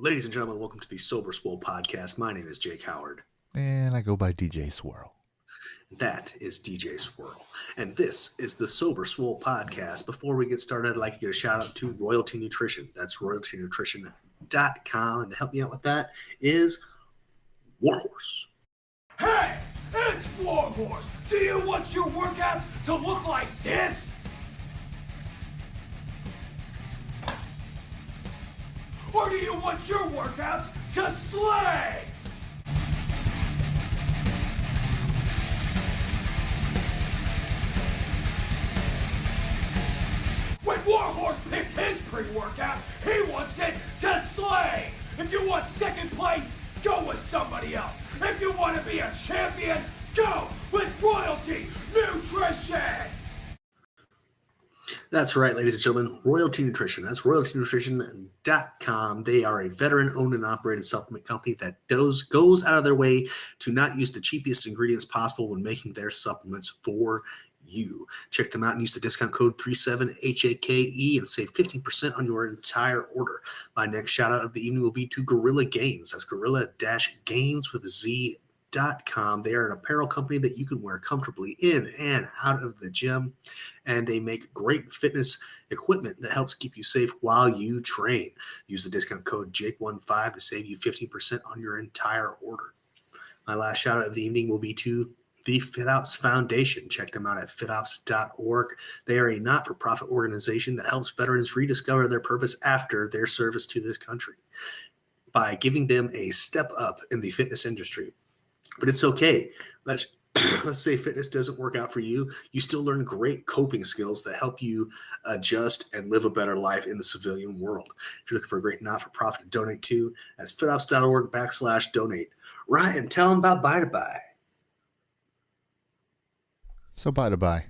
Ladies and gentlemen, welcome to the Sober Swole podcast. My name is Jake Howard. And I go by DJ Swirl. That is DJ Swirl. And this is the Sober Swole podcast. Before we get started, I'd like to give a shout out to Royalty Nutrition. That's royaltynutrition.com. And to help me out with that is Warhorse. Hey, it's Warhorse. Do you want your workouts to look like this? Or do you want your workouts to slay? When Warhorse picks his pre-workout, he wants it to slay. If you want second place, go with somebody else. If you want to be a champion, go with Royalty Nutrition. That's right, ladies and gentlemen, Royalty Nutrition. That's royaltynutrition.com. They are a veteran-owned and operated supplement company that goes out of their way to not use the cheapest ingredients possible when making their supplements for you. Check them out and use the discount code 37HAKE and save 15% on your entire order. My next shout out of the evening will be to Gorilla Gains. That's gorilla-gains with a Z.com. They are an apparel company that you can wear comfortably in and out of the gym, and they make great fitness equipment that helps keep you safe while you train. Use the discount code JAKE15 to save you 15% on your entire order. My last shout out of the evening will be to the FitOps Foundation. Check them out at fitops.org. They are a not-for-profit organization that helps veterans rediscover their purpose after their service to this country by giving them a step up in the fitness industry. But it's okay. Let's say fitness doesn't work out for you. You still learn great coping skills that help you adjust and live a better life in the civilian world. If you're looking for a great not-for-profit to donate to, that's fitops.org/donate. Ryan, tell them about Buy to Buy. So Buy to Buy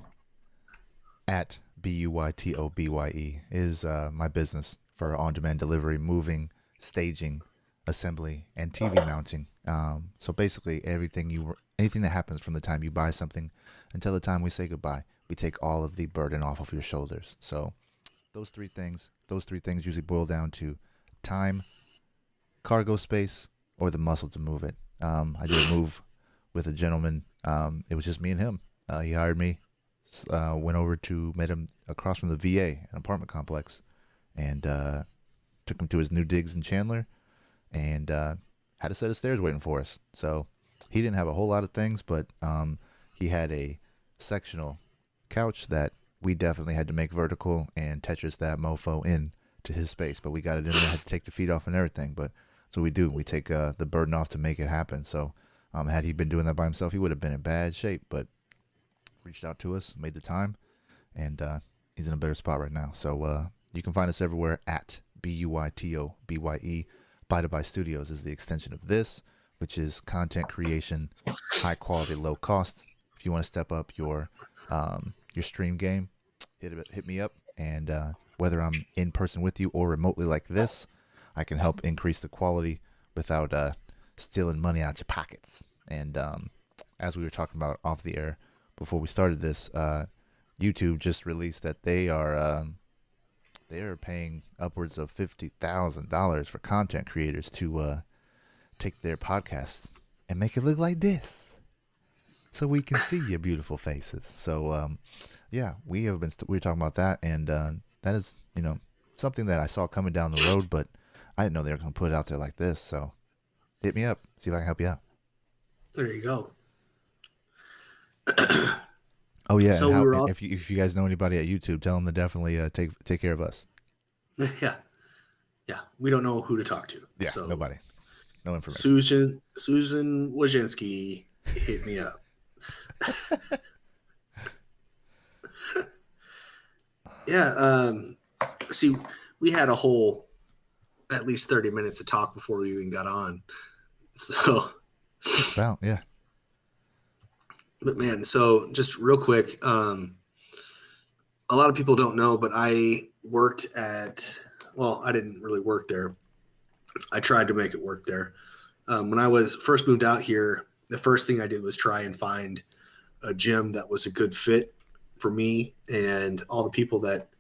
at BUYTOBYE is my business for on-demand delivery, moving, staging, assembly, and TV mounting. So basically anything that happens from the time you buy something until the time we say goodbye, we take all of the burden off of your shoulders. So those three things usually boil down to time, cargo space, or the muscle to move it. I did a move with a gentleman. It was just me and him. He hired me, went over to met him across from the VA, an apartment complex, and took him to his new digs in Chandler, and had a set of stairs waiting for us. So he didn't have a whole lot of things, but he had a sectional couch that we definitely had to make vertical and Tetris that mofo in to his space. But we got it in there, had to take the feet off and everything. But so we do. We take the burden off to make it happen. So had he been doing that by himself, he would have been in bad shape. But reached out to us, made the time, and he's in a better spot right now. So you can find us everywhere at BUYTOBYE. Buy to Buy Studios is the extension of this, which is content creation, high quality, low cost. If you want to step up your stream game, hit me up, and whether I'm in person with you or remotely like this, I can help increase the quality without stealing money out your pockets. And as we were talking about off the air before we started this, YouTube just released that they are paying upwards of $50,000 for content creators to take their podcasts and make it look like this, so we can see your beautiful faces. So yeah, we were talking about that, and that is something that I saw coming down the road, but I didn't know they were going to put it out there like this. So hit me up, see if I can help you out. There you go. Oh yeah, so if you guys know anybody at YouTube, tell them to definitely take care of us. Yeah, we don't know who to talk to. Yeah, so nobody, no information. Susan Wojcinski, hit me up. Yeah, see, we had a whole at least 30 minutes of talk before we even got on. So, wow, yeah. But man, so just real quick, a lot of people don't know, but I worked at, well, I didn't really work there. I tried to make it work there. When I was first moved out here, the first thing I did was try and find a gym that was a good fit for me and all the people that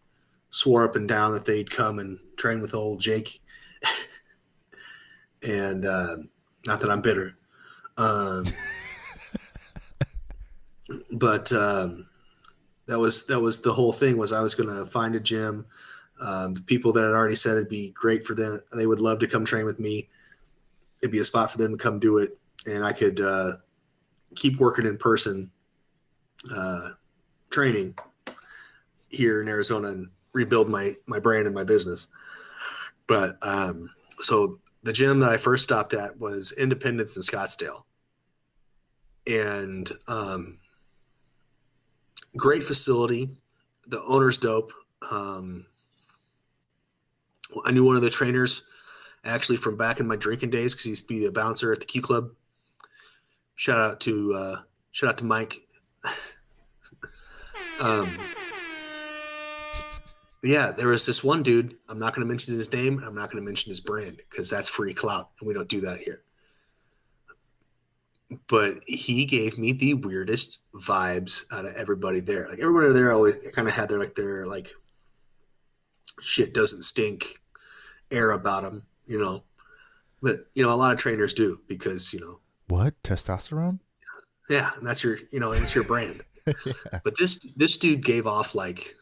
swore up and down that they'd come and train with old Jake. and not that I'm bitter, um, but that was the whole thing. Was I was going to find a gym. The people that had already said it'd be great for them, they would love to come train with me. It'd be a spot for them to come do it, and I could keep working in person training here in Arizona and rebuild my brand and my business. But so the gym that I first stopped at was Independence in Scottsdale, and great facility. The owner's dope. I knew one of the trainers actually from back in my drinking days because he used to be a bouncer at the Q Club. Shout out to Mike. Yeah, there was this one dude. I'm not going to mention his name. I'm not going to mention his brand because that's free clout, and we don't do that here. But he gave me the weirdest vibes out of everybody there. Like everybody there always kind of had their shit doesn't stink air about them, you know. But a lot of trainers do because What? Testosterone? yeah, and that's it's your brand. Yeah. But this dude gave off like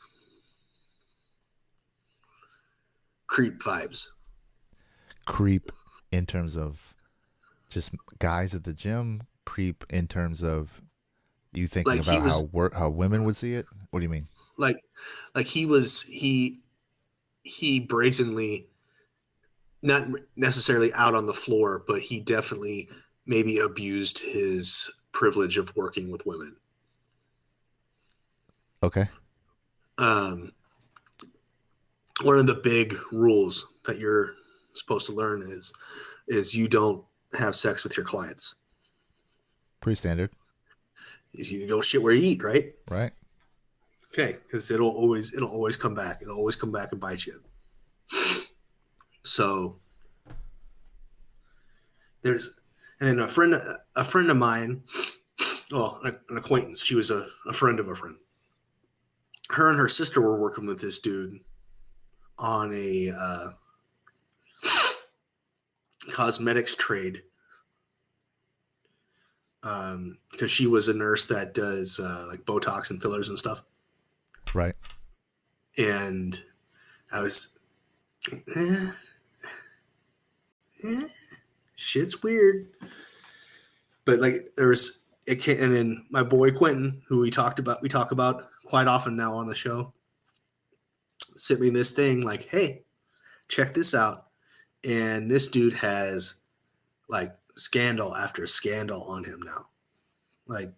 creep vibes. Creep in terms of just guys at the gym. Creep in terms of you thinking Like he about was how women would see it. What do you mean? like he brazenly, not necessarily out on the floor, but he definitely maybe abused his privilege of working with women. Okay. One of the big rules that you're supposed to learn is you don't have sex with your clients. Pretty standard, You don't shit where you eat, right? right? Okay, because it'll always come back. It'll always come back and bite you. So and a friend of mine, well, an acquaintance. She was a friend of a friend. Her and her sister were working with this dude on a cosmetics trade because she was a nurse that does like Botox and fillers and stuff. Right. And I was, shit's weird. But like and then my boy Quentin, who we talk about quite often now on the show, sent me this thing like, hey, check this out. And this dude has like scandal after scandal on him now. Like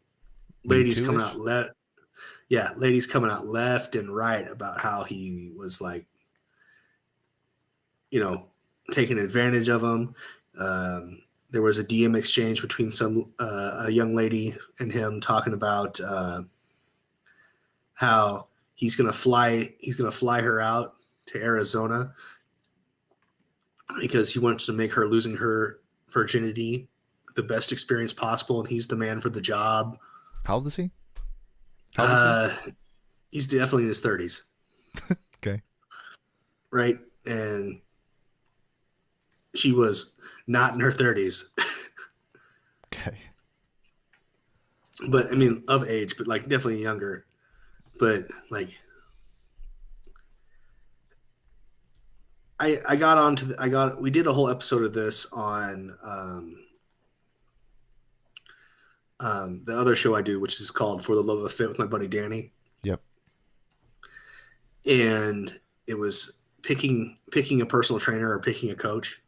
ladies coming out ladies coming out left and right about how he was like, taking advantage of them. There was a DM exchange between a young lady and him talking about how he's gonna fly her out to Arizona because he wants to make her losing her virginity the best experience possible, and he's the man for the job. How old is he? He's definitely in his 30s. Okay. Right? And she was not in her 30s. Okay. But I mean, of age, but like definitely younger. But like, we did a whole episode of this on the other show I do, which is called For the Love of Fit with my buddy Danny. Yep. And it was picking a personal trainer or picking a coach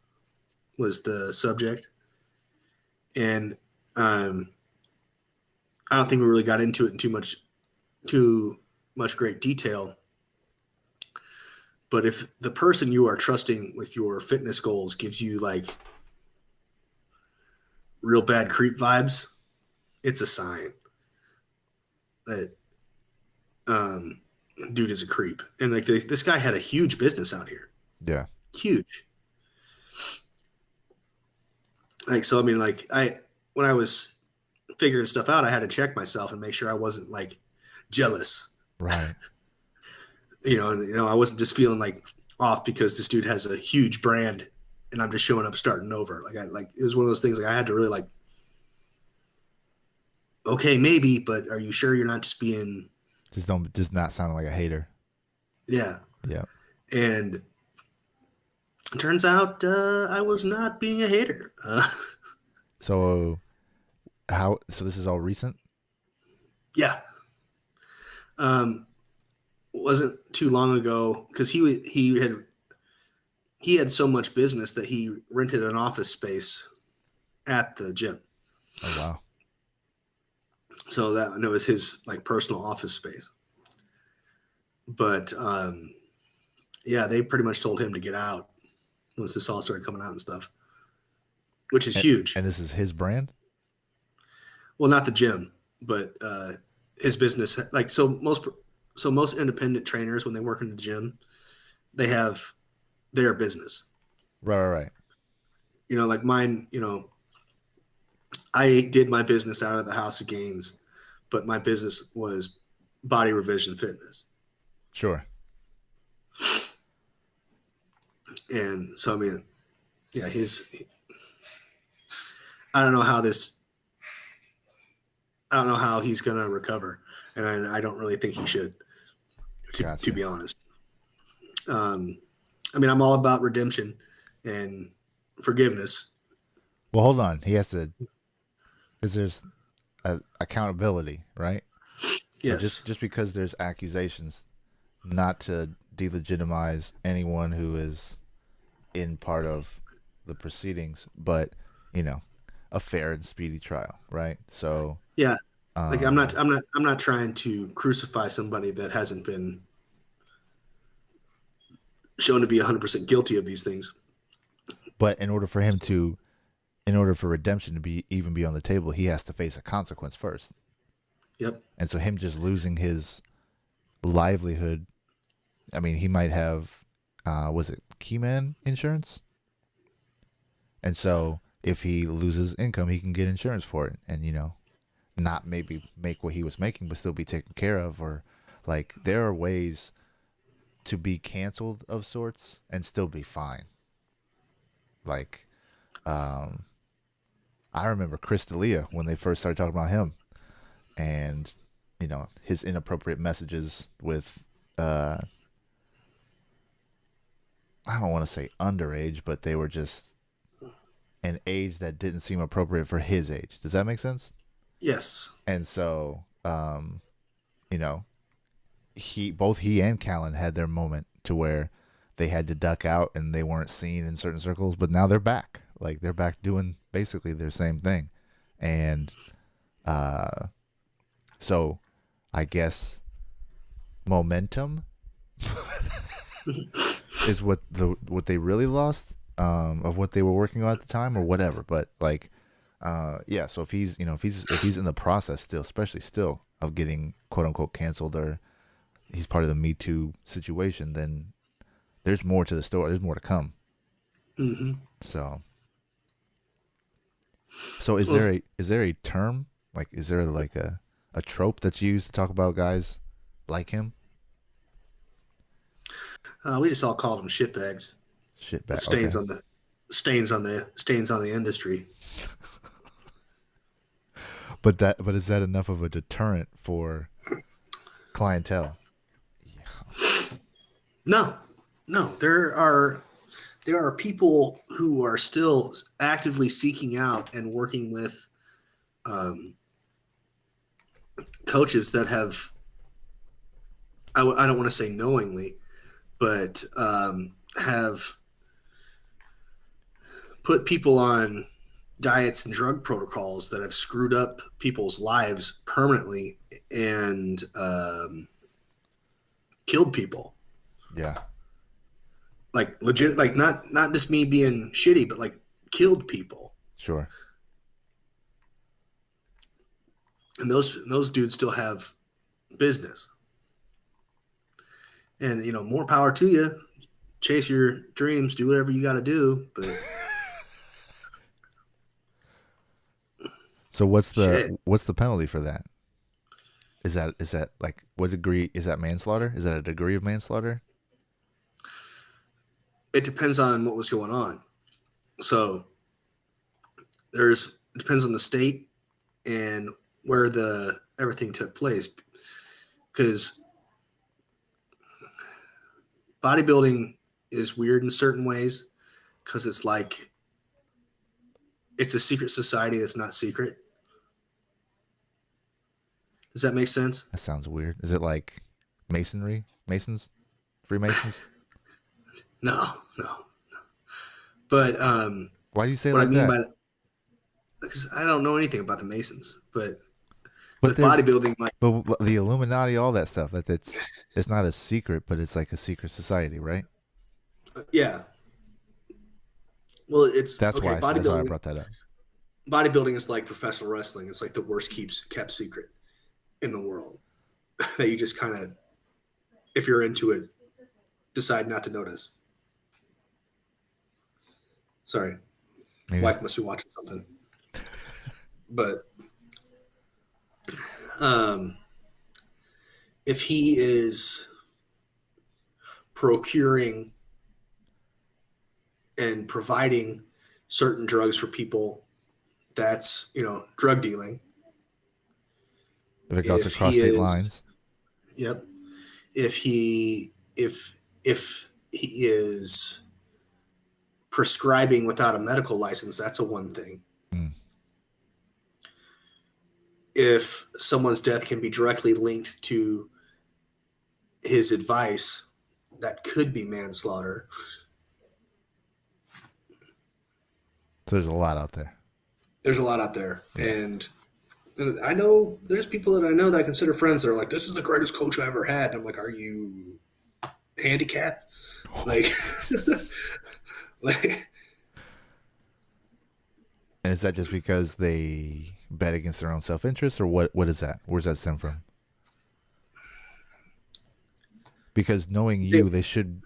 was the subject. And I don't think we really got into it in too much great detail. But if the person you are trusting with your fitness goals gives you like real bad creep vibes, it's a sign that dude is a creep. And like this guy had a huge business out here. Yeah. Huge. Like, so, I mean, like when I was figuring stuff out, I had to check myself and make sure I wasn't like jealous. Right. I wasn't just feeling like off because this dude has a huge brand and I'm just showing up starting over. It was one of those things like I had to really like, okay, maybe, but are you sure you're not just being Just not sounding like a hater. yeah. Yeah. And it turns out I was not being a hater. So so this is all recent? Yeah. Wasn't too long ago because he had so much business that he rented an office space at the gym. Oh wow. So that it was his like personal office space. But yeah, they pretty much told him to get out once this all started coming out and stuff, which is huge. And this is his brand? Well, not the gym, but his business. Like most independent trainers when they work in the gym, they have their business. Right. Like mine. I did my business out of the House of Gains, but my business was Body Revision Fitness. Sure. And so, I mean, yeah, I don't know how he's going to recover. And I don't really think he should, to be honest. I mean, I'm all about redemption and forgiveness. Well, hold on. He has to, because there's accountability, right? Yes. So just because there's accusations, not to delegitimize anyone who is in part of the proceedings, but a fair and speedy trial, right? So yeah, like I'm not trying to crucify somebody that hasn't been shown to be 100% guilty of these things. But in order for redemption to even be on the table, he has to face a consequence first. Yep. And so him just losing his livelihood, I mean, he might have, was it Keyman insurance? And so if he loses income, he can get insurance for it and, not maybe make what he was making, but still be taken care of. Or like there are ways to be canceled of sorts and still be fine. Like, I remember Chris D'Elia when they first started talking about him and, his inappropriate messages with, I don't want to say underage, but they were just an age that didn't seem appropriate for his age. Does that make sense? Yes. And so, both he and Callan had their moment to where they had to duck out and they weren't seen in certain circles, but now they're back. Like they're back doing basically their same thing. And, so I guess momentum is what they really lost of what they were working on at the time or whatever. But like, yeah. So if he's in the process still, especially still of getting quote unquote canceled or he's part of the Me Too situation, then there's more to the story. There's more to come. Mm-hmm. So is there a term, like is there like a trope that's used to talk about guys like him? We just all called them shitbags. Shitbag. Stains Okay. on the industry. But is that enough of a deterrent for clientele? No. There are people who are still actively seeking out and working with coaches that have, I don't want to say knowingly, but have put people on diets and drug protocols that have screwed up people's lives permanently and killed people. Yeah. Like legit, like not just me being shitty, but like killed people. Sure. And those dudes still have business. And more power to you. Chase your dreams, do whatever you got to do, but So what's Shit. the penalty for that? Is that like what degree is that manslaughter? Is that a degree of manslaughter? it depends on what was going on. So there's it depends on the state and where the everything took place, because bodybuilding is weird in certain ways because it's like it's a secret society that's not secret. Does that make sense? That sounds weird. Is it like masonry? Masons? Freemasons? No, no. But Why do you say it what I like mean that? by because I don't know anything about the Masons, but But with there's bodybuilding, like but the Illuminati, all that stuff. That it's not a secret, but it's like a secret society, right? yeah. Well, it's That's okay. why. That's why I Bodybuilding, brought that up. bodybuilding is like professional wrestling. It's like the worst kept secret in the world that you just kind of, if you're into it, decide not to notice. Sorry, Maybe wife must be watching something. But um, if he is procuring and providing certain drugs for people, that's drug dealing. if it goes If across he state is, lines, yep. If he is prescribing without a medical license, that's a one thing. mm, If someone's death can be directly linked to his advice, that could be manslaughter. so there's a lot out there. There's a lot out there, and I know there's people that I know that I consider friends that are like, "This is the greatest coach I ever had." And I'm like, "Are you handicapped?" Like, like And is that just because they bet against their own self-interest, or what? What is that? Where's that stem from? Because knowing you, they should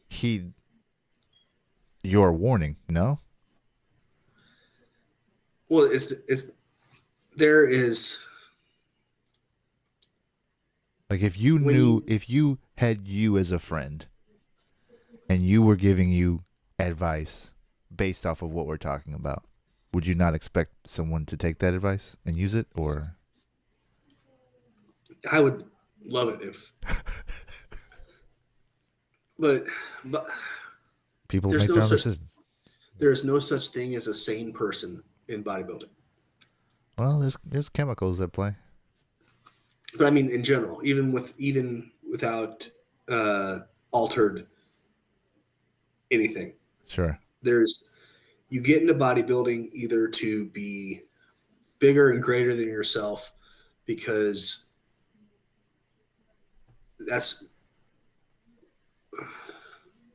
heed your warning. No, well, it's there is like if you when knew, you, if you had you as a friend, and you were giving you advice based off of what we're talking about, would you not expect someone to take that advice and use it, or? I would love it if, but People there's make no their own such decisions. there's no such thing as a sane person in bodybuilding. Well, there's chemicals that play. But I mean, in general, even without altered anything, Sure. there's you get into bodybuilding either to be bigger and greater than yourself, because that's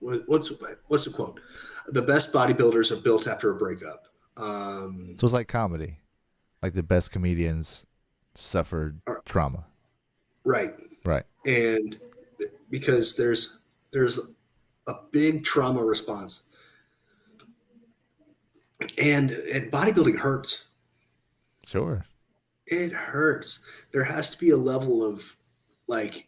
what's the quote? The best bodybuilders are built after a breakup. So it's like comedy. Like the best comedians suffered trauma. Right. Right. And because there's a big trauma response, and bodybuilding hurts. Sure. It hurts. There has to be a level of like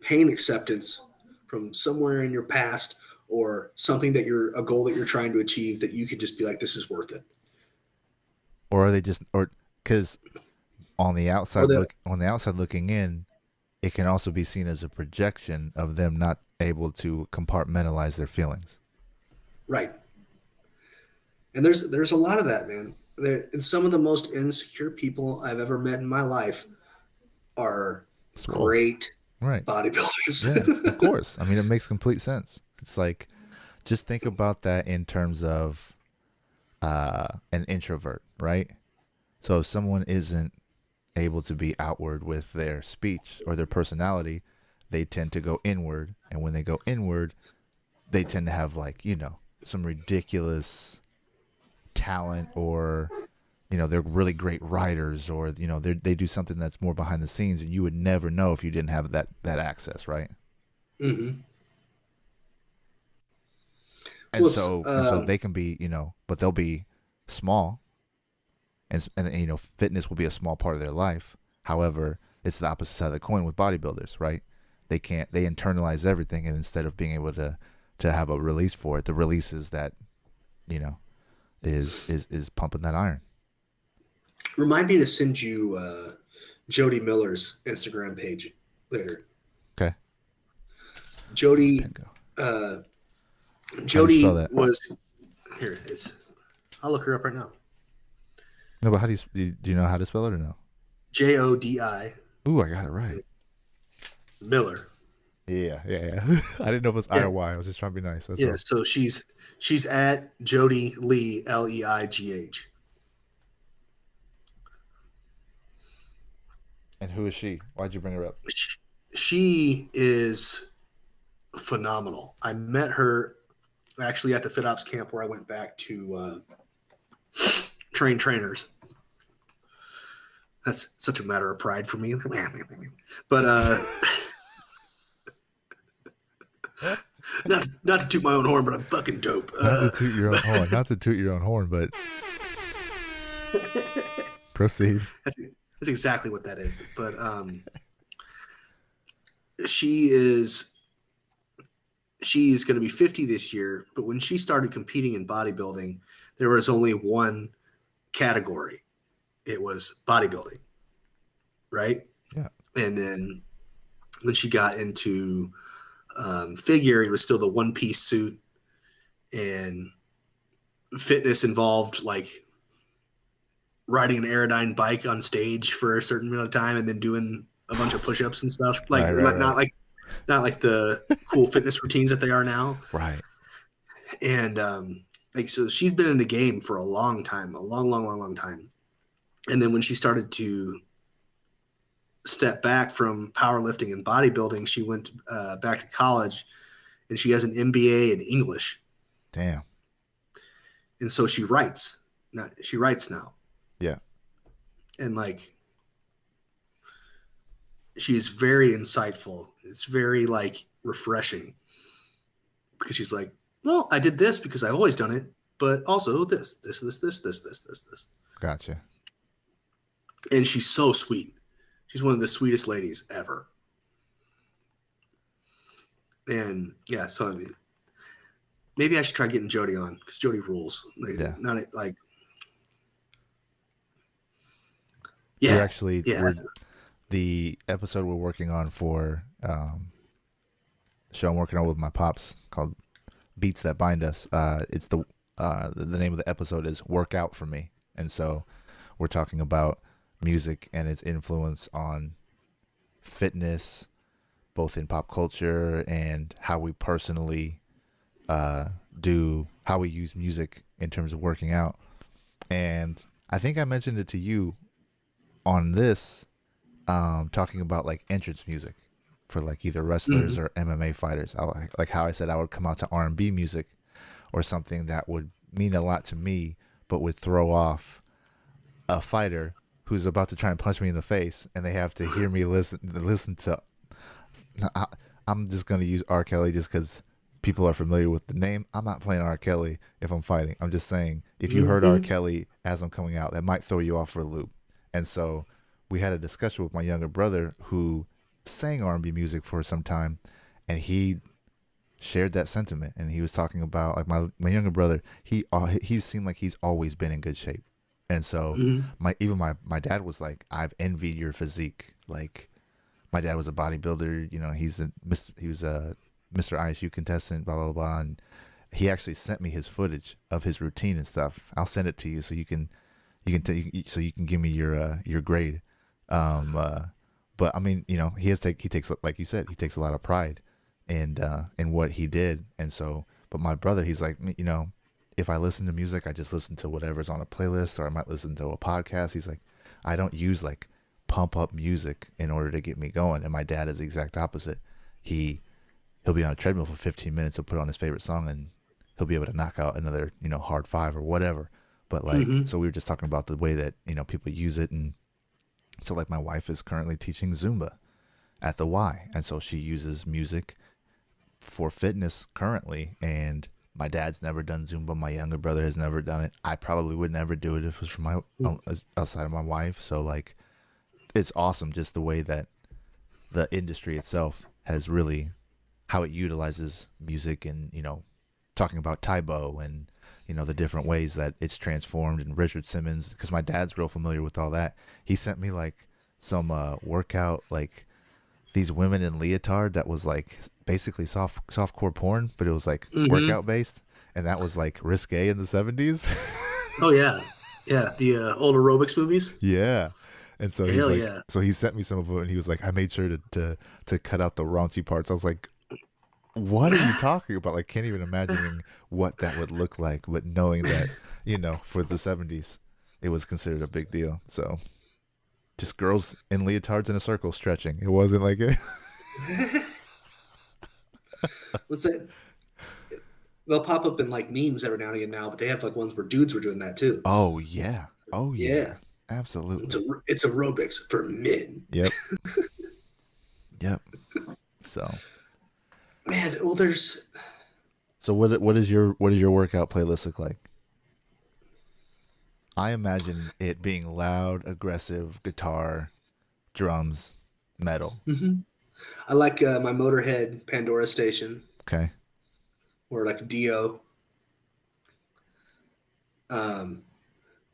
pain acceptance from somewhere in your past, or something that you're a goal that you're trying to achieve, that you could just be like, this is worth it. Or are they just, or because on the Or outside the on the outside looking in, it can also be seen as a projection of them not able to compartmentalize their feelings. right. And there's a lot of that, man. And some of the most insecure people I've ever met in my life are Swole. great Right. bodybuilders. Yeah, of course. I mean, it makes complete sense. It's like, just think about that in terms of an introvert, right? So if someone isn't able to be outward with their speech or their personality, they tend to go inward. And when they go inward, they tend to have, like, some ridiculous talent, or they're really great writers, or they do something that's more behind the scenes, and you would never know if you didn't have that access, right? Mm-hmm. And Well, so they can be, but they'll be small, and fitness will be a small part of their life. However, it's the opposite side of the coin with bodybuilders, right? They internalize everything, and instead of being able to to have a release for it. The release is that, is pumping that iron. Remind me to send you Jody Miller's Instagram page later. Okay. Jody Bingo. Jody spell that? was here. I'll look her up right now. No, but how do you know how to spell it or no? Jodi Ooh, I got it right. Miller. Yeah. I didn't know if it was I or Y. I was just trying to be nice. That's all. So she's at Jody Lee Leigh. And who is she? Why'd you bring her up? She is phenomenal. I met her actually at the FitOps camp where I went back to train trainers. That's such a matter of pride for me. But not to toot my own horn, but I'm fucking dope. Not to toot your own horn. Not to toot your own horn, but proceed. That's exactly what that is. But she's going to be 50 this year. But when she started competing in bodybuilding, there was only one category. It was bodybuilding, right? Yeah. And then when she got into figure, it was still the one-piece suit, and fitness involved like riding an Aerodyne bike on stage for a certain amount of time and then doing a bunch of push-ups and stuff. Like right. not like the cool fitness routines that they are now. Right. And so she's been in the game for a long time, a long time. And then when she started to step back from powerlifting and bodybuilding, she went back to college, and she has an MBA in English. Damn. And so she writes. She writes now. Yeah. And like, she's very insightful. It's very like refreshing, because she's like, well, I did this because I've always done it, but also this. Gotcha. And she's so sweet. She's one of the sweetest ladies ever. And yeah, so I mean, maybe I should try getting Jody on, because Jody rules. Like, Yeah. Yeah. We're actually the episode we're working on for show I'm working on with my pops called Beats That Bind Us. It's the name of the episode is Workout for Me. And so we're talking about music and its influence on fitness, both in pop culture and how we personally how we use music in terms of working out. And I think I mentioned it to you on this, talking about like entrance music for like either wrestlers or MMA fighters. Like how I said I would come out to R&B music or something that would mean a lot to me, but would throw off a fighter who's about to try and punch me in the face, and they have to hear me listen to. I'm just going to use R. Kelly just because people are familiar with the name. I'm not playing R. Kelly if I'm fighting. I'm just saying, if you heard R. Kelly as I'm coming out, that might throw you off for a loop. And so we had a discussion with my younger brother who sang R&B music for some time, and he shared that sentiment. And he was talking about like my younger brother. He seemed like he's always been in good shape. And so my dad was like, I've envied your physique. Like, my dad was a bodybuilder, he was a Mr. ISU contestant, blah, blah, blah. And he actually sent me his footage of his routine and stuff. I'll send it to you so you can give me your grade. But I mean, he takes, like you said, he takes a lot of pride in what he did. And so, but my brother, he's like, if I listen to music, I just listen to whatever's on a playlist, or I might listen to a podcast. He's like, I don't use like pump up music in order to get me going. And my dad is the exact opposite. He'll be on a treadmill for 15 minutes. He'll put on his favorite song, and he'll be able to knock out another, hard 5 or whatever. But like, so we were just talking about the way that, people use it. And so like my wife is currently teaching Zumba at the Y. And so she uses music for fitness currently. And my dad's never done Zumba. My younger brother has never done it. I probably would never do it if it was for my outside of my wife. So like, it's awesome just the way that the industry itself has really how it utilizes music and, talking about Taibo and, the different ways that it's transformed, and Richard Simmons, because my dad's real familiar with all that. He sent me like some workout, like these women in leotard that was like basically softcore porn, but it was like workout based, and that was like risque in the 70s. Oh yeah, yeah. The old aerobics movies. Yeah. And so he's Hell like, yeah. so he sent me some of it, and he was like, I made sure to cut out the raunchy parts. I was like, what are you talking about? Like, can't even imagining what that would look like, but knowing that, for the 70s, it was considered a big deal. So just girls in leotards in a circle stretching. It wasn't like it. What's that? They'll pop up in like memes every now and again now, but they have like ones where dudes were doing that too. Oh, yeah. Oh, yeah. Yeah. Absolutely. It's aerobics for men. Yep. Yep. So. Man, well, there's. So what does your workout playlist look like? I imagine it being loud, aggressive, guitar, drums, metal. I like my Motorhead Pandora Station Okay. or like Dio.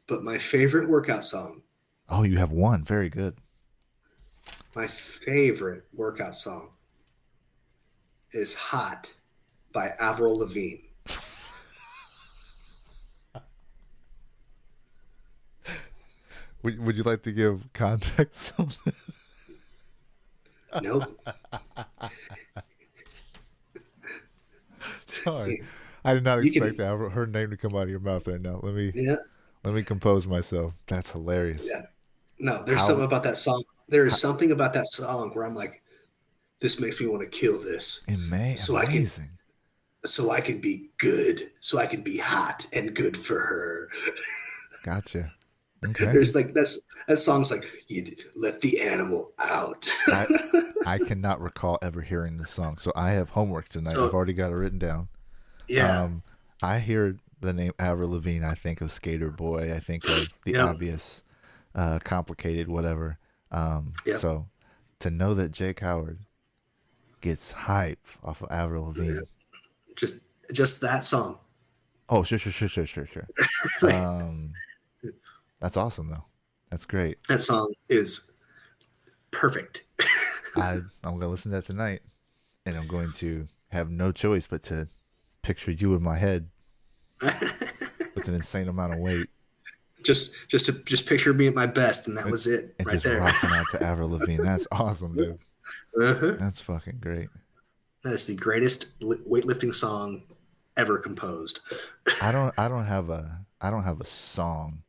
But my favorite workout song, Oh, you have one. Very good. my favorite workout song is "Hot" by Avril Lavigne. Would you like to give context? Nope. Sorry, I did not You can- expect her name to come out of your mouth right now. Yeah. Let me compose myself. That's hilarious. Yeah. No, there's How- something about that song. There is something about that song where I'm like, this makes me want to kill this. So Amazing. so I can be good, so I can be hot and good for her. Gotcha. Okay. There's like that song's like you let the animal out. I cannot recall ever hearing this song, so I have homework tonight. So- I've already got it written down. Yeah, I hear the name Avril Lavigne. I think of Skater Boy. I think of the Yeah. obvious, complicated, whatever. Yep. So to know that Jake Howard gets hype off of Avril Lavigne. just that song. Oh, sure. That's awesome though. That's great. That song is perfect. I'm gonna listen to that tonight, and I'm going to have no choice but to picture you in my head with an insane amount of weight, just picture me at my best, and that was it and right just there. rocking out to Avril Lavigne. That's awesome, dude. Uh-huh. That's fucking great. That is the greatest weightlifting song ever composed. I don't have a song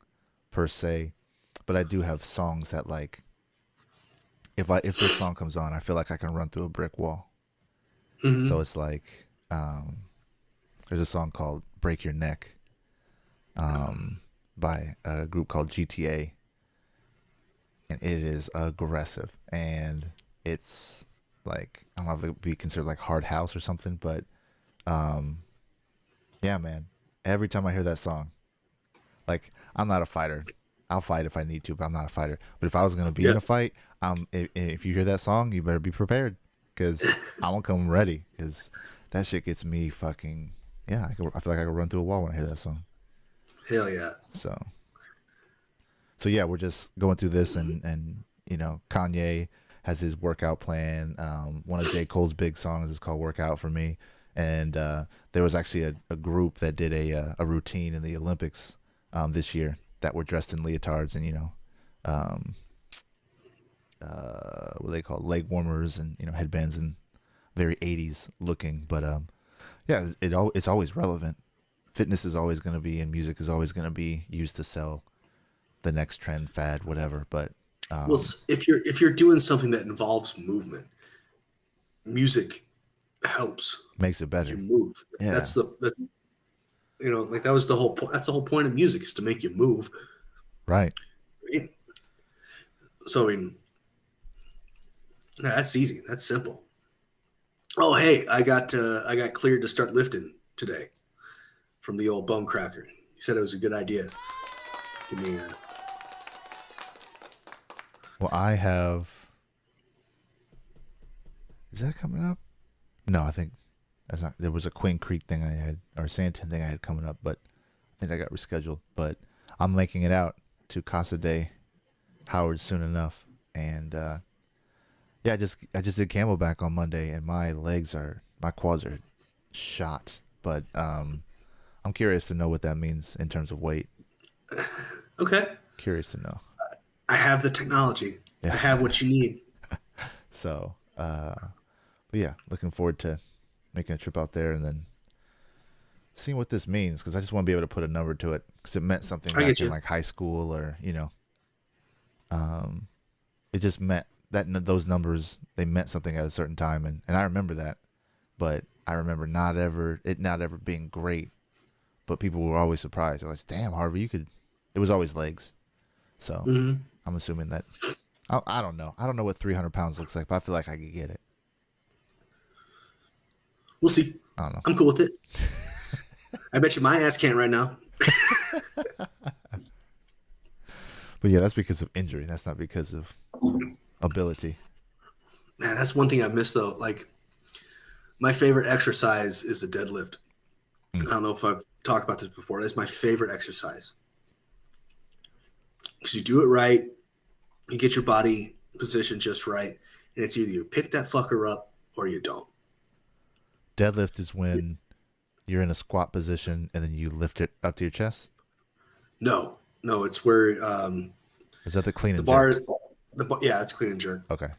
per se, but I do have songs that, like, if this song comes on, I feel like I can run through a brick wall. Mhm. So it's like, there's a song called "Break Your Neck," by a group called GTA, and it is aggressive, and it's like, I don't know if it would be considered like hard house or something, but yeah, man. Every time I hear that song, like, I'm not a fighter. I'll fight if I need to, but I'm not a fighter. But if I was gonna be in a fight, if you hear that song, you better be prepared, because I'm gonna come ready, because that shit gets me fucking, yeah. I feel like I can run through a wall when I hear that song. Hell yeah. So yeah, we're just going through this, and Kanye has his workout plan. One of J. Cole's big songs is called "Workout for Me," and there was actually a group that did a routine in the Olympics this year that were dressed in leotards and what they call leg warmers and headbands and very 80s looking, but yeah, it's always relevant. Fitness is always going to be, and music is always going to be used to sell the next trend, fad, whatever. But Well, if you're doing something that involves movement, music helps makes it better. you move. Yeah. That's like that was the whole point. That's the whole point of music, is to make you move. Right. Right? So I mean, that's easy. That's simple. Oh, hey, I got cleared to start lifting today from the old bone cracker. He said it was a good idea. Give me a. Well, I have. Is that coming up? No, I think that's not. There was a Queen Creek thing I had, or Santon thing I had coming up, but I think I got rescheduled. But I'm making it out to Casa de Howard soon enough, and yeah, I just did Camelback on Monday, and my quads are shot. But I'm curious to know what that means in terms of weight. Okay. Curious to know. I have the technology. Yeah. I have what you need. So, but yeah, looking forward to making a trip out there and then seeing what this means, because I just want to be able to put a number to it, because it meant something I back get in you. like high school, or it just meant that those numbers, they meant something at a certain time, and I remember that, but I remember not ever being great, but people were always surprised. They're like, "Damn, Harvey, you could." It was always legs, so I'm assuming that. I don't know. I don't know what 300 pounds looks like, but I feel like I could get it. We'll see. I don't know. I'm cool with it. I bet you my ass can't right now. But yeah, that's because of injury. That's not because of ability. Man, that's one thing I miss though. Like, my favorite exercise is the deadlift. I don't know if I've talked about this before. That's my favorite exercise. Because you do it right, you get your body positioned just right, and it's either you pick that fucker up or you don't. Deadlift is when you're in a squat position and then you lift it up to your chest. No, it's where Is that the clean the and bar, jerk? yeah, it's clean and jerk. Okay,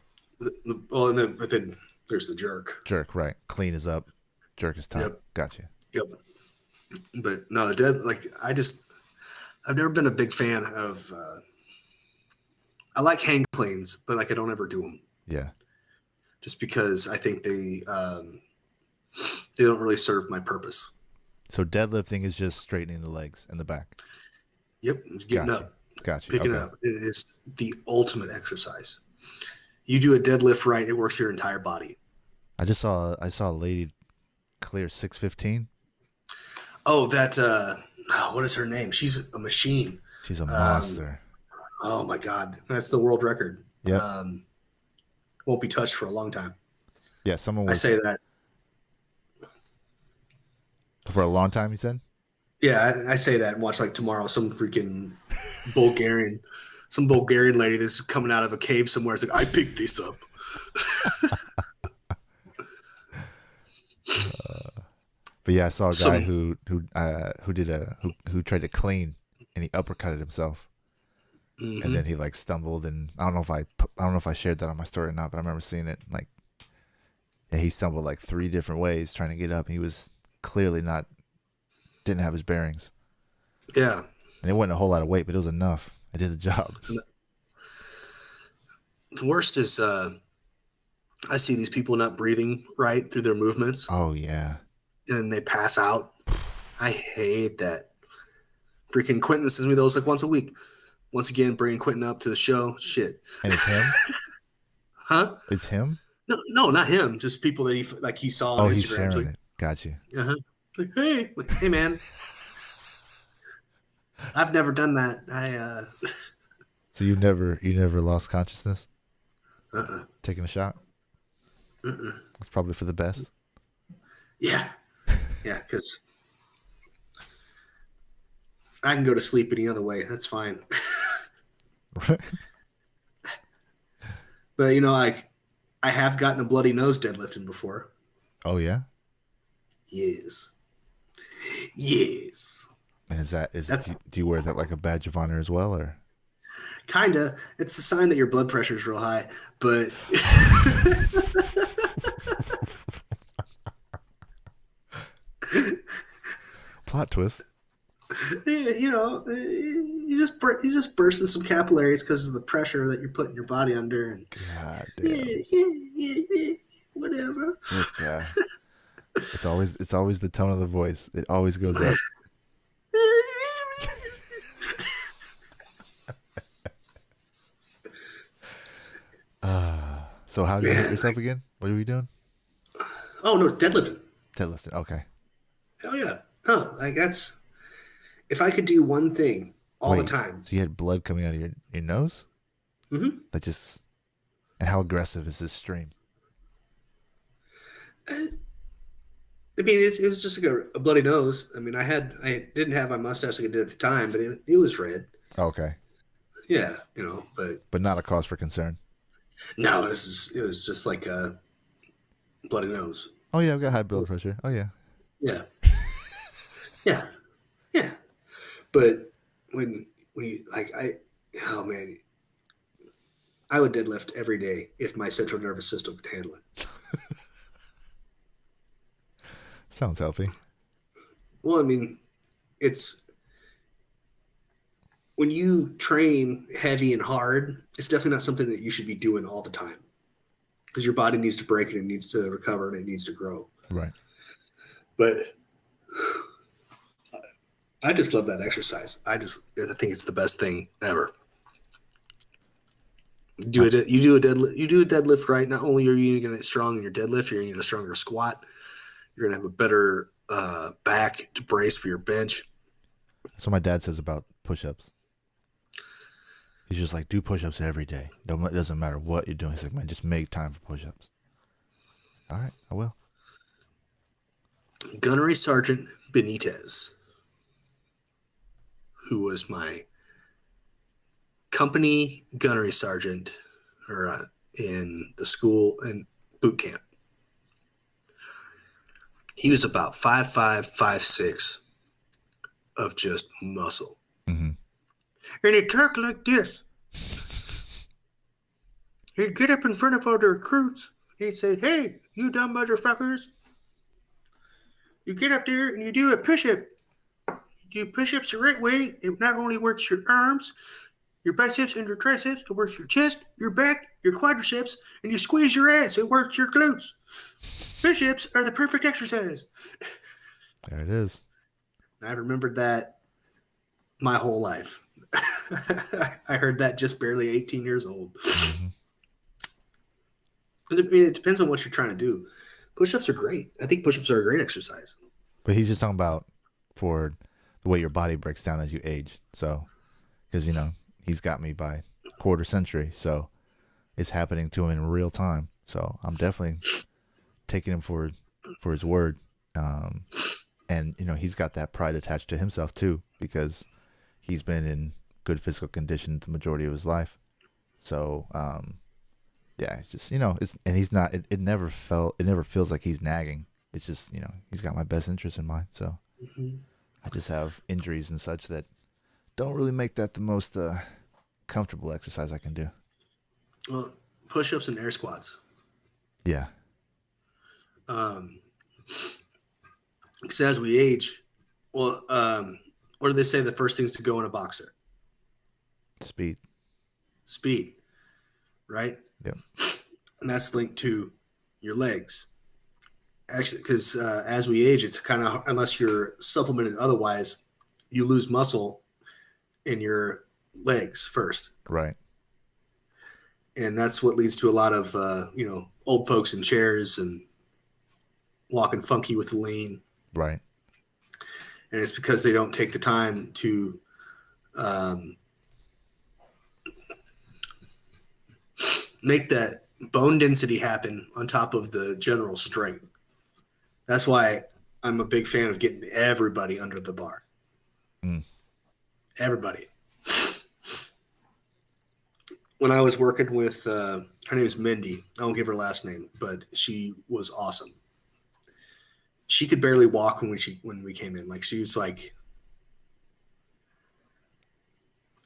Well, but then there's the jerk. jerk, right? Clean is up, jerk is top. Yep. Gotcha. Yep. But no, the dead, like, I've never been a big fan of, I like hang cleans, but like I don't ever do them Yeah. just because I think they don't really serve my purpose. So deadlifting is just straightening the legs and the back. Yep. Getting Gotcha. up, Gotcha. picking it Okay. up. It is the ultimate exercise. You do a deadlift right, it works your entire body. I saw a lady clear 615. Oh, that, what is her name? She's a machine. She's a monster. Oh my God. That's the world record. Yep. Won't be touched for a long time. Yeah, someone I was say that. for a long time. You said. Yeah, I say that and watch like tomorrow some freaking some Bulgarian lady that's coming out of a cave somewhere. It's like, I picked this up. But yeah, I saw a guy Some- who tried to clean and he uppercutted himself, and then he like stumbled, and I don't know if I shared that on my story or not, but I remember seeing it. Like, yeah, he stumbled like 3 different ways trying to get up. He was clearly didn't have his bearings, Yeah. and it wasn't a whole lot of weight, but it was enough. It did the job. The worst is I see these people not breathing right through their movements Oh yeah, and they pass out. I hate that. Freaking Quentin sends me those like once a week. Once again, bringing Quentin up to the show. Shit. and it's him. Huh? It's him. No, not him. Just people that he saw on Oh, he's Instagram. sharing Like, it. Got you. uh-huh. Like, hey, man. I've never done that. So you never lost consciousness Uh-uh. taking a shot. It's probably for the best. Yeah, because I can go to sleep any other way. That's fine. But I have gotten a bloody nose deadlifting before. Oh yeah. Yes. And That's- do you wear that like a badge of honor as well, or? Kinda. It's a sign that your blood pressure is real high, but Plot twist. you just bursting some capillaries because of the pressure that you're putting your body under, and God damn. whatever. This guy. It's always the tone of the voice. It always goes up. So how did you hurt yourself again? What are we doing? Oh no, deadlifting. Deadlifting. Okay. Hell yeah. Oh, like that's if I could do one thing all the Wait, time. So you had blood coming out of your nose? Mm-hmm. And how aggressive is this stream? I mean, it was just like a bloody nose. I mean, I didn't have my mustache like I did at the time, but it was red. Okay, Yeah, but but not a cause for concern. no, it was just like a bloody nose. Oh yeah, I've got high blood pressure. Oh yeah. Yeah, yeah, yeah. But when you like oh man, I would deadlift every day if my central nervous system could handle it. Sounds healthy. Well, I mean, it's when you train heavy and hard, it's definitely not something that you should be doing all the time because your body needs to break and it needs to recover and it needs to grow. Right. But I just love that exercise. I think it's the best thing ever. You do a deadlift right. Not only are you going to get strong in your deadlift, you're going to get a stronger squat. You're going to have a better back to brace for your bench. That's what my dad says about push-ups. He's just like, do push-ups every day. It doesn't matter what you're doing. He's like, man, just make time for push-ups. All right, I will. Gunnery Sergeant Benitez, who was my company gunnery sergeant in the school and boot camp. He was about 5'5", 5'6", of just muscle. Mm-hmm. And he'd talk like this. He'd get up in front of all the recruits. He'd say, hey, you dumb motherfuckers. You get up there and you do a push-up. You do push-ups the right way. It not only works your arms, your biceps and your triceps, it works your chest, your back, your quadriceps, and you squeeze your ass. It works your glutes. Push-ups are the perfect exercise. There it is. I remembered that my whole life. I heard that just barely 18 years old. Mm-hmm. I mean, it depends on what you're trying to do. Push-ups are great. I think push-ups are a great exercise. But he's just talking about for the way your body breaks down as you age. So, because, he's got me by quarter century. So it's happening to him in real time. So I'm definitely taking him for his word. And, he's got that pride attached to himself too, because he's been in good physical condition the majority of his life. So, yeah, it's just, and he's not, it never feels like he's nagging. It's just, he's got my best interest in mind. So I just have injuries and such that don't really make that the most comfortable exercise I can do. Well, push-ups and air squats. Yeah. Because as we age, well, what do they say the first things to go in a boxer? Speed, right? Yep. And that's linked to your legs. Actually, because as we age, it's kind of, unless you're supplemented otherwise, you lose muscle in your legs first. Right. And that's what leads to a lot of, old folks in chairs and walking funky with the lean. Right. And it's because they don't take the time to make that bone density happen on top of the general strength. That's why I'm a big fan of getting everybody under the bar. Everybody. When I was working with, her name is Mindy. I won't give her last name, but she was awesome. She could barely walk when we came in. Like she was like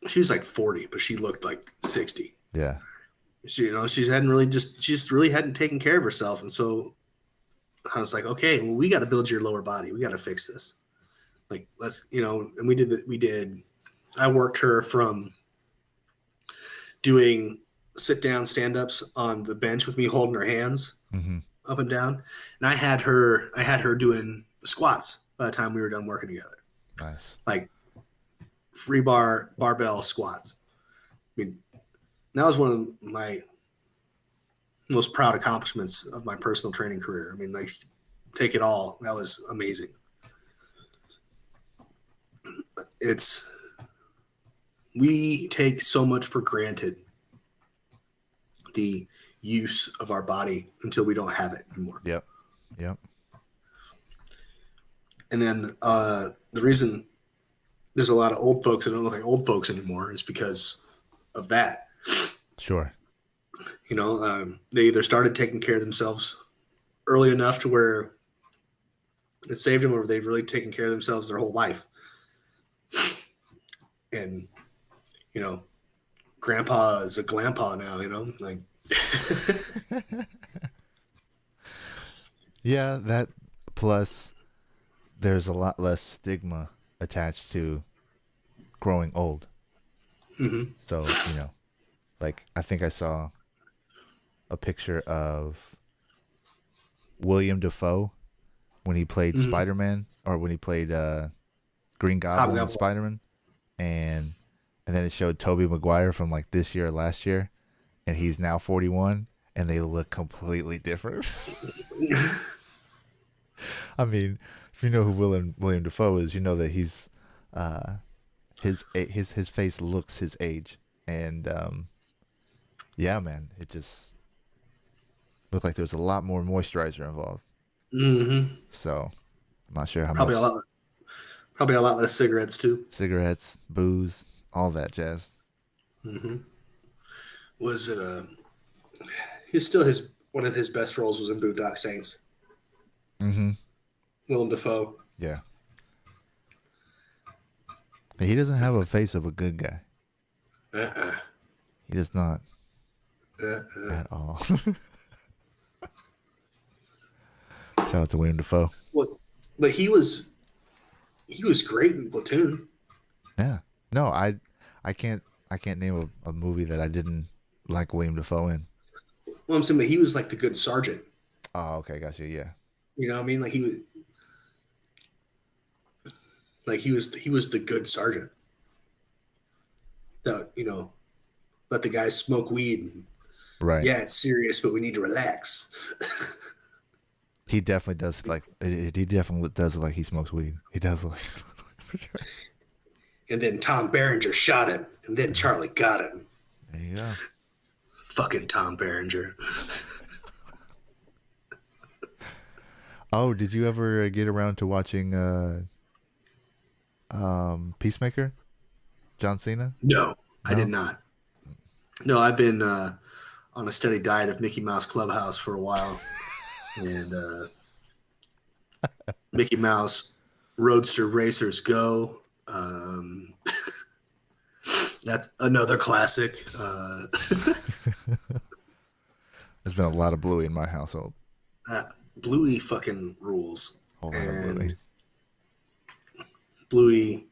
40, but she looked like 60. Yeah. She just really hadn't taken care of herself. And so I was like, okay, well, we got to build your lower body. We got to fix this. Like, let's, and I worked her from doing sit down stand-ups on the bench with me holding her hands up and down. And I had her doing squats by the time we were done working together. Nice. Like free barbell squats. I mean, that was one of my most proud accomplishments of my personal training career. I mean, like, take it all. That was amazing. We take so much for granted the use of our body until we don't have it anymore. Yep. Yep. And then the reason there's a lot of old folks that don't look like old folks anymore is because of that. Sure. You know, they either started taking care of themselves early enough to where it saved them, or they've really taken care of themselves their whole life. And, you know, grandpa is a grandpa now, you know, like. Yeah, that plus there's a lot less stigma attached to growing old. Mhm. So, like I think I saw a picture of William Defoe when he played Mhm. Spider-Man, or when he played Green Goblin and Hobgoblin. Spider-Man, and then it showed Tobey Maguire from like this year or last year, and he's now 41, and they look completely different. I mean, if you know who William Defoe is, you know that he's his face looks his age, and yeah, man, it just looked like there was a lot more moisturizer involved. Mm-hmm. So I'm not sure how Probably much a lot. Probably a lot less cigarettes too. cigarettes, booze, all that jazz. Mm-hmm. Was it a? He's still his one of his best roles was in Boondock Saints. Mm-hmm. Willem Dafoe. Yeah. He doesn't have a face of a good guy. Uh-uh. He does not Uh-uh. at all. Shout out to William Defoe. Well, but he was great in Platoon. Yeah. No, I can't name a movie that I didn't like William Defoe in. Well, I'm saying, but he was like the good sergeant. Oh, okay, got you. Yeah. You know what I mean? He was the good sergeant. That, you know, let the guys smoke weed. And, Right. yeah, it's serious, but we need to relax. He definitely does like he definitely does look like he smokes weed. He does look like he smokes weed for sure. And then Tom Berenger shot him, and then Charlie got him. There you go. Fucking Tom Berenger. Oh, did you ever get around to watching Peacemaker? John Cena? No, I No? did not. No, I've been on a steady diet of Mickey Mouse Clubhouse for a while, and Mickey Mouse Roadster Racers Go. That's another classic. There's been a lot of Bluey in my household. Bluey fucking rules. Whole lot of And Bluey.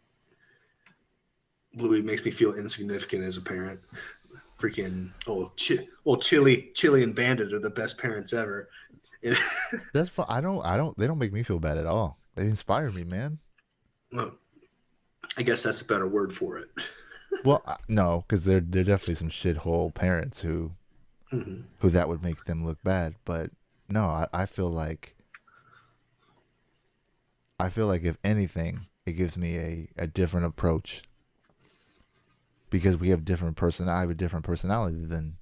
Bluey makes me feel insignificant as a parent. Freaking Chili and Bandit are the best parents ever. That's fun. They don't make me feel bad at all. They inspire me, man. Well, I guess that's a better word for it. Well, no, because they're definitely some shithole parents who that would make them look bad. But no, I feel like if anything, it gives me a different approach, because we have different person. I have a different personality than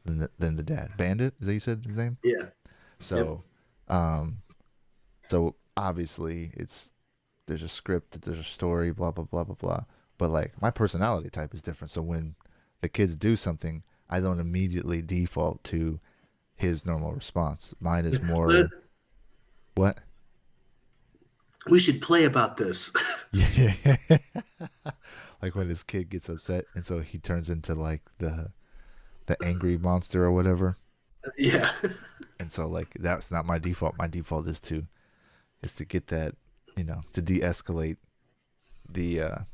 the dad. Bandit, is that you said his name? Yeah. So, so obviously there's a script, there's a story, blah blah blah blah blah. But like my personality type is different. So when the kids do something, I don't immediately default to his normal response. Mine is more what? We should play about this. Yeah. Like when his kid gets upset, and so he turns into like the angry monster or whatever. Yeah. And so like that's not my default. My default is to get that, to de-escalate the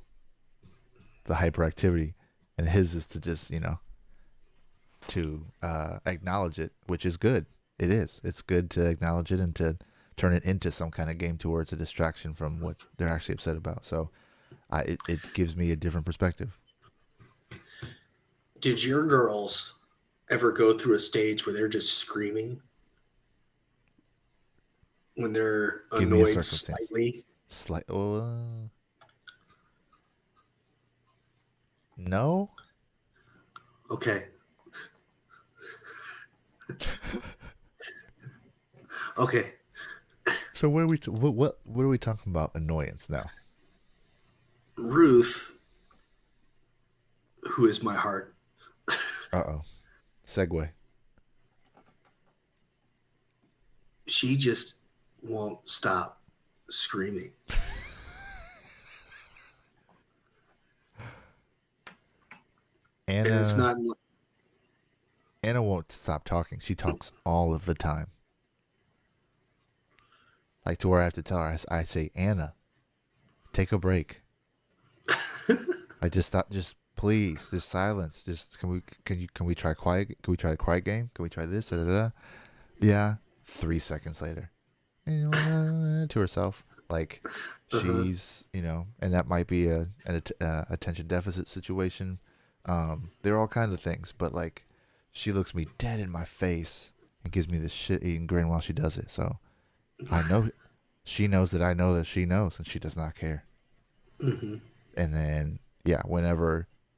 hyperactivity, and his is to just to acknowledge it, which is good. It is. It's good to acknowledge it and to turn it into some kind of game towards a distraction from what they're actually upset about. So it gives me a different perspective. Did your girls ever go through a stage where they're just screaming when they're Give me a annoyed circumstance. slightly? No. Okay. Okay. So what are we talking about? Annoyance now. Ruth, who is my heart, Uh-oh. Segue. she just won't stop screaming. And it's Anna not Anna won't stop talking. She talks all of the time. Like to where I have to tell her, I say, Anna, take a break. I just thought, just please, just silence. Just can we try quiet? Can we try a quiet game? Can we try this? Da, da, da. Yeah. 3 seconds later, to herself, like she's and that might be an attention deficit situation. There are all kinds of things, but like she looks me dead in my face and gives me this shit-eating grin while she does it. So I know she knows that I know that she knows, and she does not care. Mm-hmm. And then, yeah,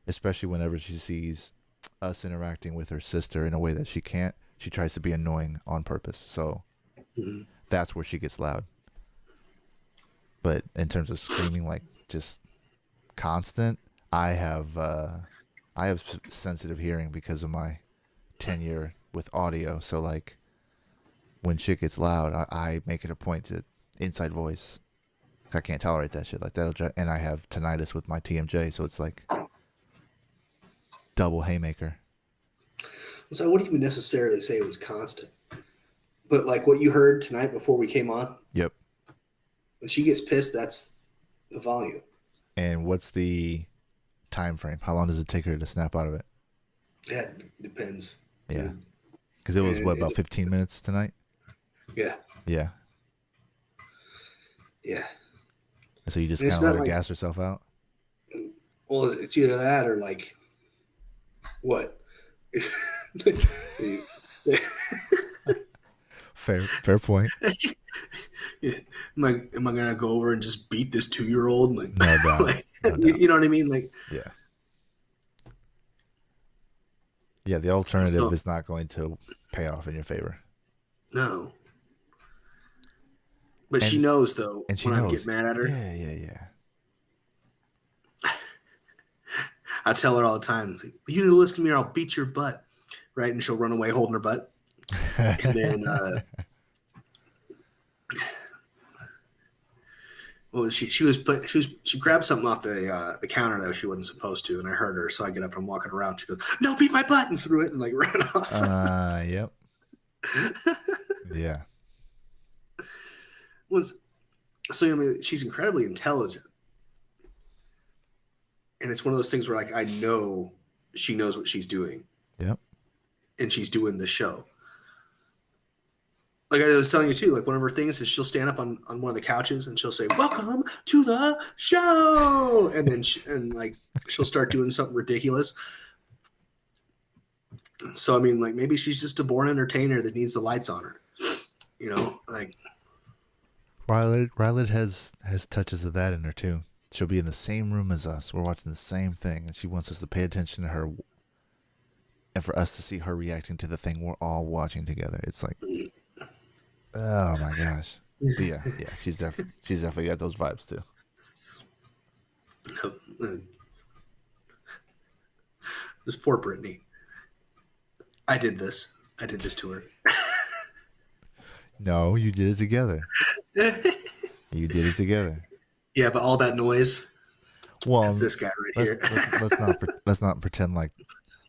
especially whenever she sees us interacting with her sister in a way that she can't, she tries to be annoying on purpose. So Mm-hmm. that's where she gets loud. But in terms of screaming, like just constant, I have sensitive hearing because of my tenure with audio. So like when shit gets loud, I make it a point to inside voice. I can't tolerate that shit. Like and I have tinnitus with my TMJ, so it's like double haymaker. So I wouldn't even necessarily say it was constant, but like what you heard tonight before we came on, Yep. when she gets pissed, that's the volume. And what's the time frame? How long does it take her to snap out of it? That depends. Yeah. Because it was, about 15 minutes tonight? Yeah. Yeah. Yeah. And so you just And it's kind of let not her like- gas herself out? Well, it's either that or like what? Fair point. Am I gonna go over and just beat this 2-year-old? Like, No doubt. like, No doubt. you know what I mean? Like, Yeah. Yeah, the alternative So- is not going to pay off in your favor. no. But she And- knows though And she when I knows. get mad at her. Yeah. I tell her all the time, like, you need to listen to me or I'll beat your butt. Right? And she'll run away holding her butt. And then well, she grabbed something off the counter that she wasn't supposed to, and I heard her, so I get up and I'm walking around. She goes, "No, beat my butt!" and threw it and like ran off. Yep. Yeah. So I mean, she's incredibly intelligent, and it's one of those things where like I know she knows what she's doing, Yep. and she's doing the show. Like I was telling you too, like one of her things is she'll stand up on one of the couches and she'll say, "Welcome to the show," and then she'll start doing something ridiculous. So I mean, like maybe she's just a born entertainer that needs the lights on her, like Rylet has touches of that in her too. She'll be in the same room as us. We're watching the same thing, and she wants us to pay attention to her, and for us to see her reacting to the thing we're all watching together. It's like, oh my gosh. But yeah. She's definitely got those vibes too. this poor Brittany. I did this to her. No, you did it together. You did it together. Yeah, but all that noise. Well, That's this guy right here. let's not pretend like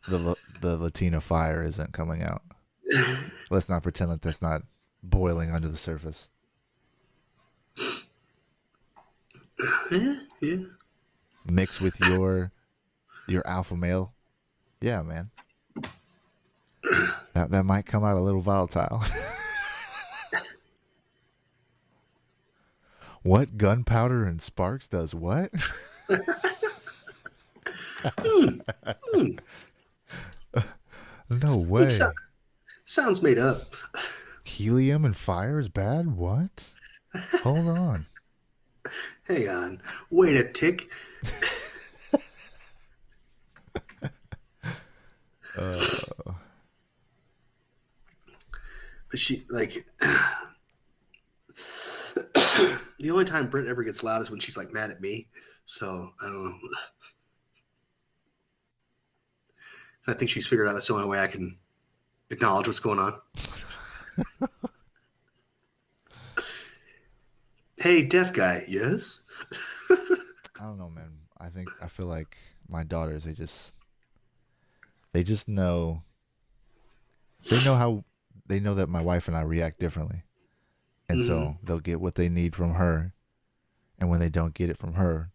the Latina fire isn't coming out. Let's not pretend like that's not boiling under the surface. Yeah. Mixed with your alpha male. Yeah, man. That might come out a little volatile. What? Gunpowder and sparks does what? No way. Sounds made up. Helium and fire is bad? What? Hold on. Hang on. Wait a tick. But she like The only time Britt ever gets loud is when she's like mad at me. So I don't know. I think she's figured out that's the only way I can acknowledge what's going on. Hey, deaf guy. Yes. I don't know, man. I feel like my daughters, they just know, they know that my wife and I react differently. And so they'll get what they need from her. And when they don't get it from her,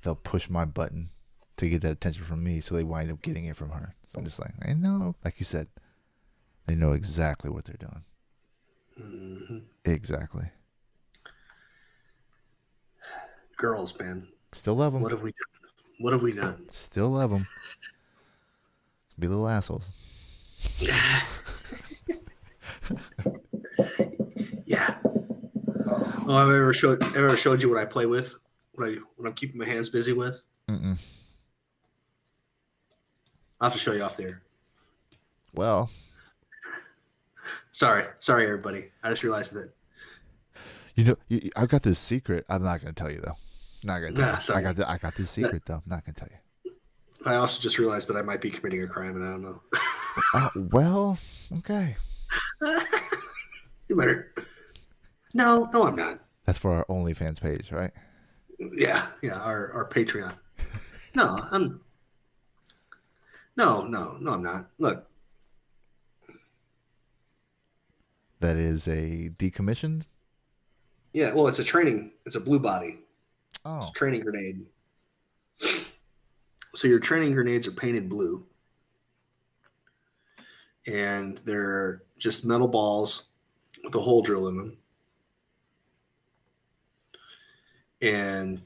they'll push my button to get that attention from me. So they wind up getting it from her. So I'm just like, I know, like you said, they know exactly what they're doing. Mm-hmm. Exactly. Girls, man. Still love them. What have we done? What have we done? Still love them. Be little assholes. Yeah. Oh, I've ever showed you what I play with? What I'm keeping my hands busy with? Mm-mm. I'll have to show you off there. Well, Sorry, everybody. I just realized that. you know, I've got this secret. I'm not going to tell you though. Not going to tell you. Sorry. I got this secret though. I'm not going to tell you. I also just realized that I might be committing a crime, and I don't know. Well, okay. You better. No, I'm not. That's for our OnlyFans page, right? Yeah, our Patreon. No, I'm. No, I'm not. Look, That is a decommissioned. yeah. Well, it's a blue body. It's Oh, a training grenade. So your training grenades are painted blue, and they're just metal balls with a hole drill in them. And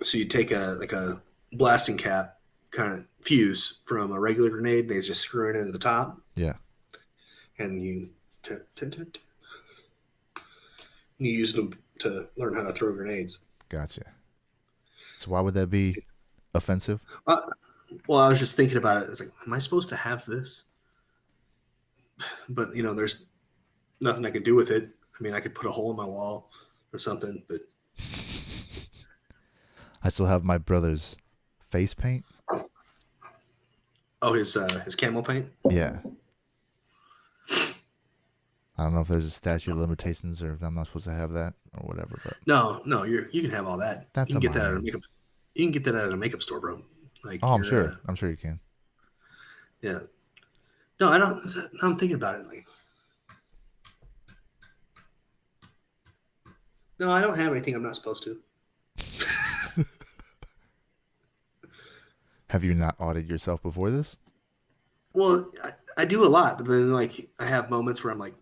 so you take a blasting cap kind of fuse from a regular grenade. They just screw it into the top, yeah. and you use them to learn how to throw grenades. Gotcha. So why would that be offensive? Well, I was just thinking about it. It's like, am I supposed to have this? But there's nothing I could do with it. I mean, I could put a hole in my wall or something, but I still have my brother's face paint. oh, his camo paint. Yeah. I don't know if there's a statute of limitations or if I'm not supposed to have that or whatever, but No, you can have all that. That's you can get that at a mine. makeup. You can get that at a makeup store, bro. Like, oh, I'm you're, sure. I'm sure you can. Yeah. No, I don't. Now I'm thinking about it. Like, no, I don't have anything I'm not supposed to. Have you not audited yourself before this? Well, I do a lot, but then like I have moments where I'm like,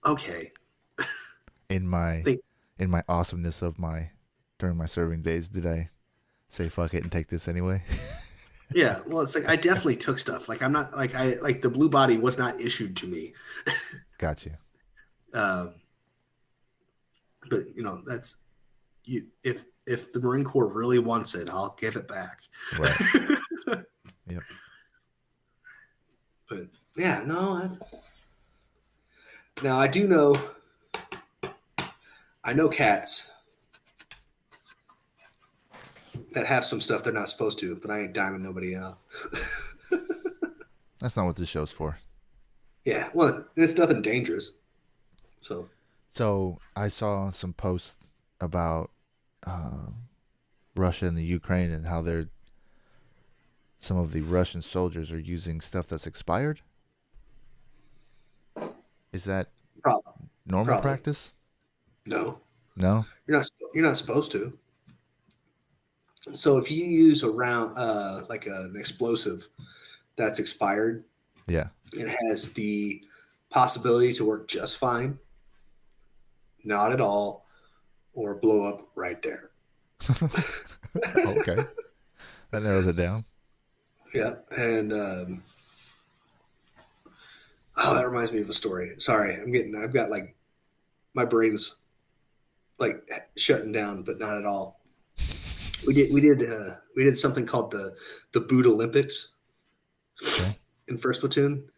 okay, In my Think- in my awesomeness of during my serving days, did I say fuck it and take this anyway? yeah. Well, it's like I definitely took stuff. Like I'm not like the blue body was not issued to me. Got you. But that's you. If the Marine Corps really wants it, I'll give it back. Right. Yep. But yeah, no. Now I do know. I know cats that have some stuff they're not supposed to, but I ain't diming nobody out. That's not what this show's for. Yeah, well, it's nothing dangerous. So I saw some posts about Russia and the Ukraine and how some of the Russian soldiers are using stuff that's expired. Is that normal Probably. practice? no, No. you're not supposed to. So if you use a round, like an explosive that's expired, Yeah. it has the possibility to work just fine, not at all, or blow up right there. Okay. That narrows it down. Yeah, and oh, that reminds me of a story. Sorry, I've got like my brain's like shutting down, but not at all. We did something called the Boot Olympics Okay. in First Platoon,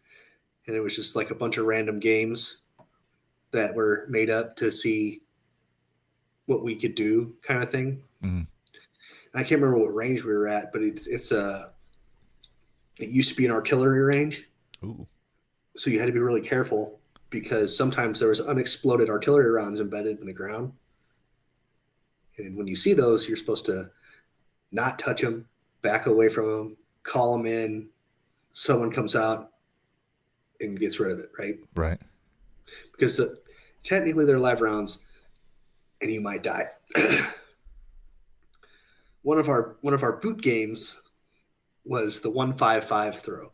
and it was just like a bunch of random games that were made up to see what we could do, kind of thing. Mhm. I can't remember what range we were at, but it used to be an artillery range, Ooh. so you had to be really careful because sometimes there was unexploded artillery rounds embedded in the ground, and when you see those, you're supposed to not touch them, back away from them, call them in. Someone comes out and gets rid of it, right? Right. Because technically they're live rounds, and you might die. One of our boot games was the 155 throw,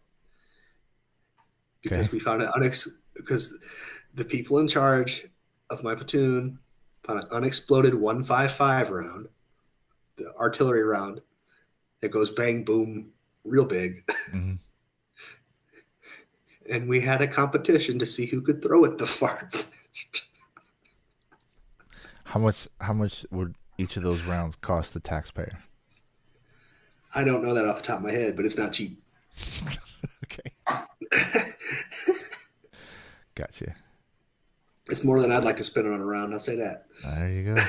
because Okay. we found it because the people in charge of my platoon found an unexploded 155 round, the artillery round that goes bang boom real big, Hmm. and we had a competition to see who could throw it the farthest. How much would each of those rounds cost the taxpayer? I don't know that off the top of my head, but it's not cheap. Okay. Gotcha. It's more than I'd like to spend on a round. I'll say that. There you go.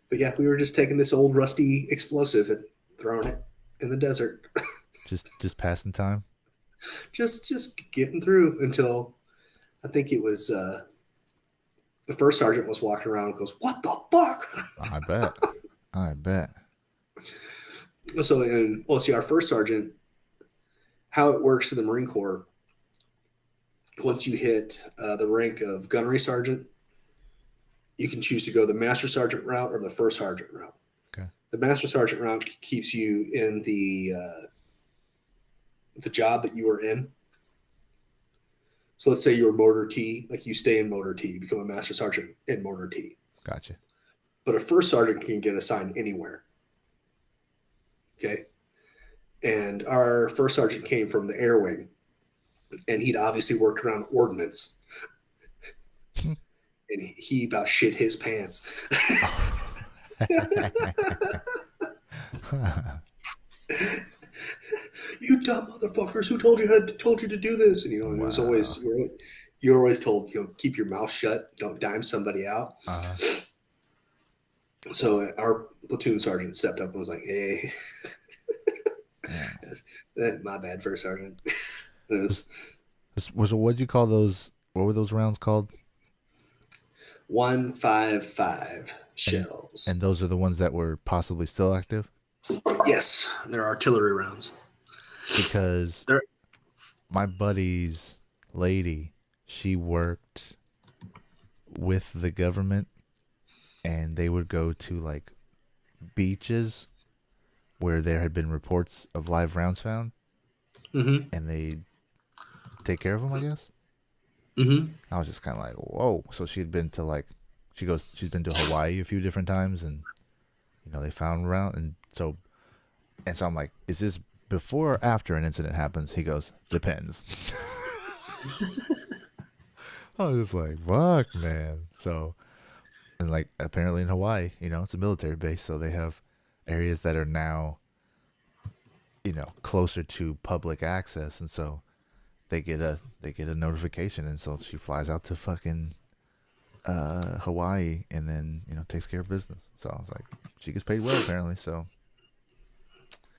But yeah, we were just taking this old rusty explosive and throwing it in the desert, Just passing time. just getting through until I think it was the first sergeant was walking around and goes, "What the fuck?" I bet. I bet. So, see, our first sergeant, how it works in the Marine Corps, once you hit the rank of gunnery sergeant, you can choose to go the master sergeant route or the first sergeant route. Okay. The master sergeant route keeps you in the job that you were in. So let's say you're Mortar T, like you stay in Mortar T, you become a master sergeant in Mortar T. Gotcha. But a first sergeant can get assigned anywhere. Okay. And our first sergeant came from the air wing, and he'd obviously worked around ordnance. And he about shit his pants. You dumb motherfuckers! Who told you to do this? And it was always you're always told, keep your mouth shut, don't dime somebody out. So our platoon sergeant stepped up and was like, "Hey, my bad, first sergeant." What'd you call those? What were those rounds called? 155 shells. And those are the ones that were possibly still active? Yes, they're artillery rounds. Because my buddy's lady, she worked with the government, and they would go to like beaches where there had been reports of live rounds found, and they take care of them, I guess. I was just kind of like, whoa. So she'd been to she's been to Hawaii a few different times, and they found round, and so I'm like, is this before or after an incident happens? He goes, depends. I was just like, fuck, man. So, and like apparently in Hawaii, it's a military base, so they have areas that are now, closer to public access, and so they get a notification, and so she flies out to fucking Hawaii, and then takes care of business. So I was like, she gets paid well apparently, so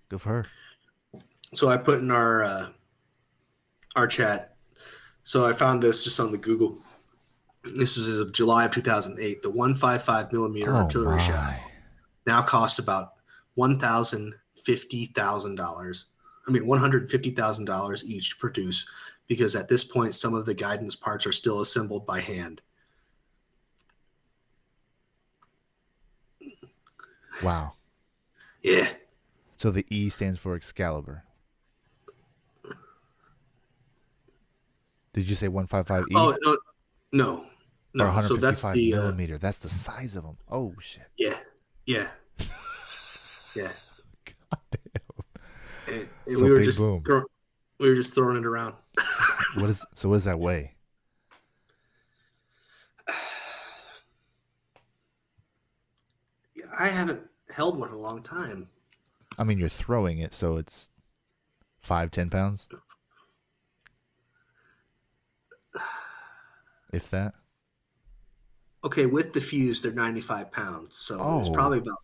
good for her. So I put in our chat. So I found this just on the Google. This was as of July of 2008. The 155 millimeter artillery shell now costs about $150,000 each to produce, because at this point some of the guidance parts are still assembled by hand. Wow. Yeah. So the E stands for Excalibur. Did you say 155E? Oh no. Or 155 So that's the millimeter. That's the size of them. Oh shit. Yeah. God damn. And So we were big just boom. we were just throwing it around. What does that weigh? I haven't held one in a long time. I mean, you're throwing it, so it's 5-10 pounds. if that. Okay, with the fuse, they're 95 pounds. So it's Oh, probably about.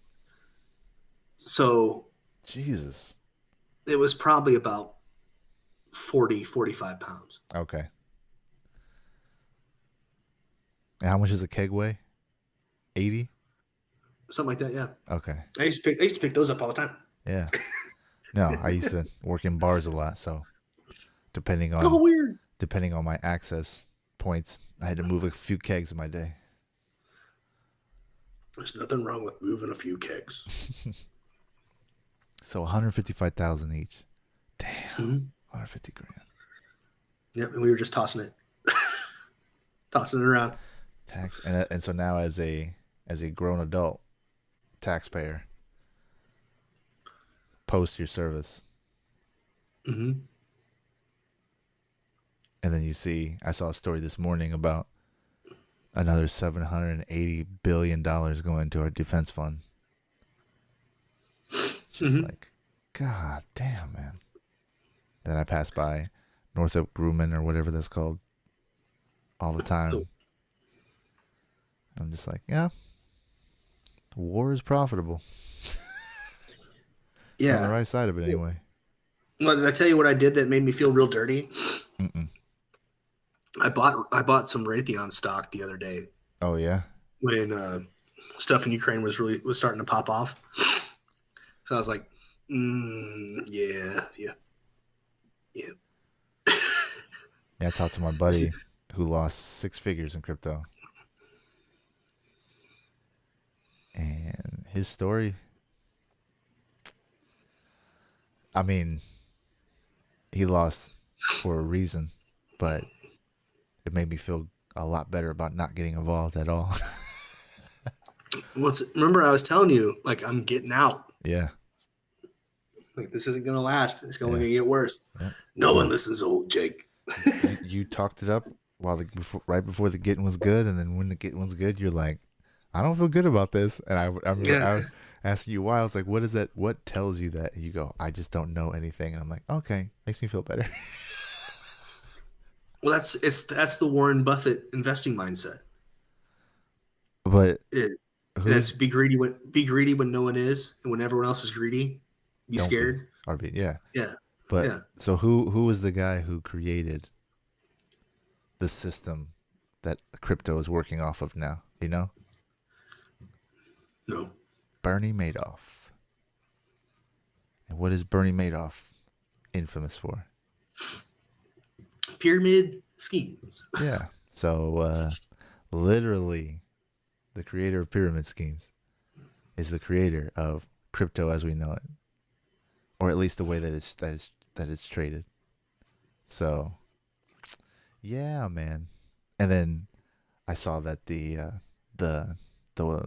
So Jesus. it was probably about 40, 45 pounds. Okay. And how much does a keg weigh? 80? Something like that, yeah. Okay. I used to pick those up all the time. Yeah. No, I used to work in bars a lot, so depending Oh, on weird. my access points, I had to move a few kegs in my day. There's nothing wrong with moving a few kegs. So 155,000 each. Damn. Mhm. 150 grand. Yep, and we were just tossing it. Tossing it around. Tax and so now as a grown adult taxpayer, post your service. Hmm. And then you see, I saw a story this morning about another $780 billion going to our defense fund. Just like, God damn, man. Then I pass by Northrop Grumman or whatever that's called all the time. I'm just like, yeah, war is profitable. Yeah. On the right side of it, anyway. Well, did I tell you what I did that made me feel real dirty? Mm-mm. I bought some Raytheon stock the other day Oh, yeah? when stuff in Ukraine was starting to pop off. So I was like, yeah. Yeah, I talked to my buddy who lost 6 figures in crypto. And his story, I mean, he lost for a reason, but it made me feel a lot better about not getting involved at all. Remember I was telling you, like, I'm getting out. Yeah. Like, this isn't gonna last. It's going Yeah. to get worse. Yeah. No one listens to old Jake. You talked it up right before the getting was good, and then when the getting was good, you're like, I don't feel good about this. And I was asking you why. I was like, what is that? What tells you that? You go, I just don't know anything. And I'm like, okay, makes me feel better. Well, that's the Warren Buffett investing mindset. But It's be greedy when no one is, and when everyone else is greedy, be scared. Yeah. Yeah. But Yeah. so who was the guy who created the system that crypto is working off of now? You know? No. Bernie Madoff. And what is Bernie Madoff infamous for? Pyramid schemes. Yeah. So literally the creator of pyramid schemes is the creator of crypto as we know it. Or at least the way that it's traded. So yeah, man. And then I saw that the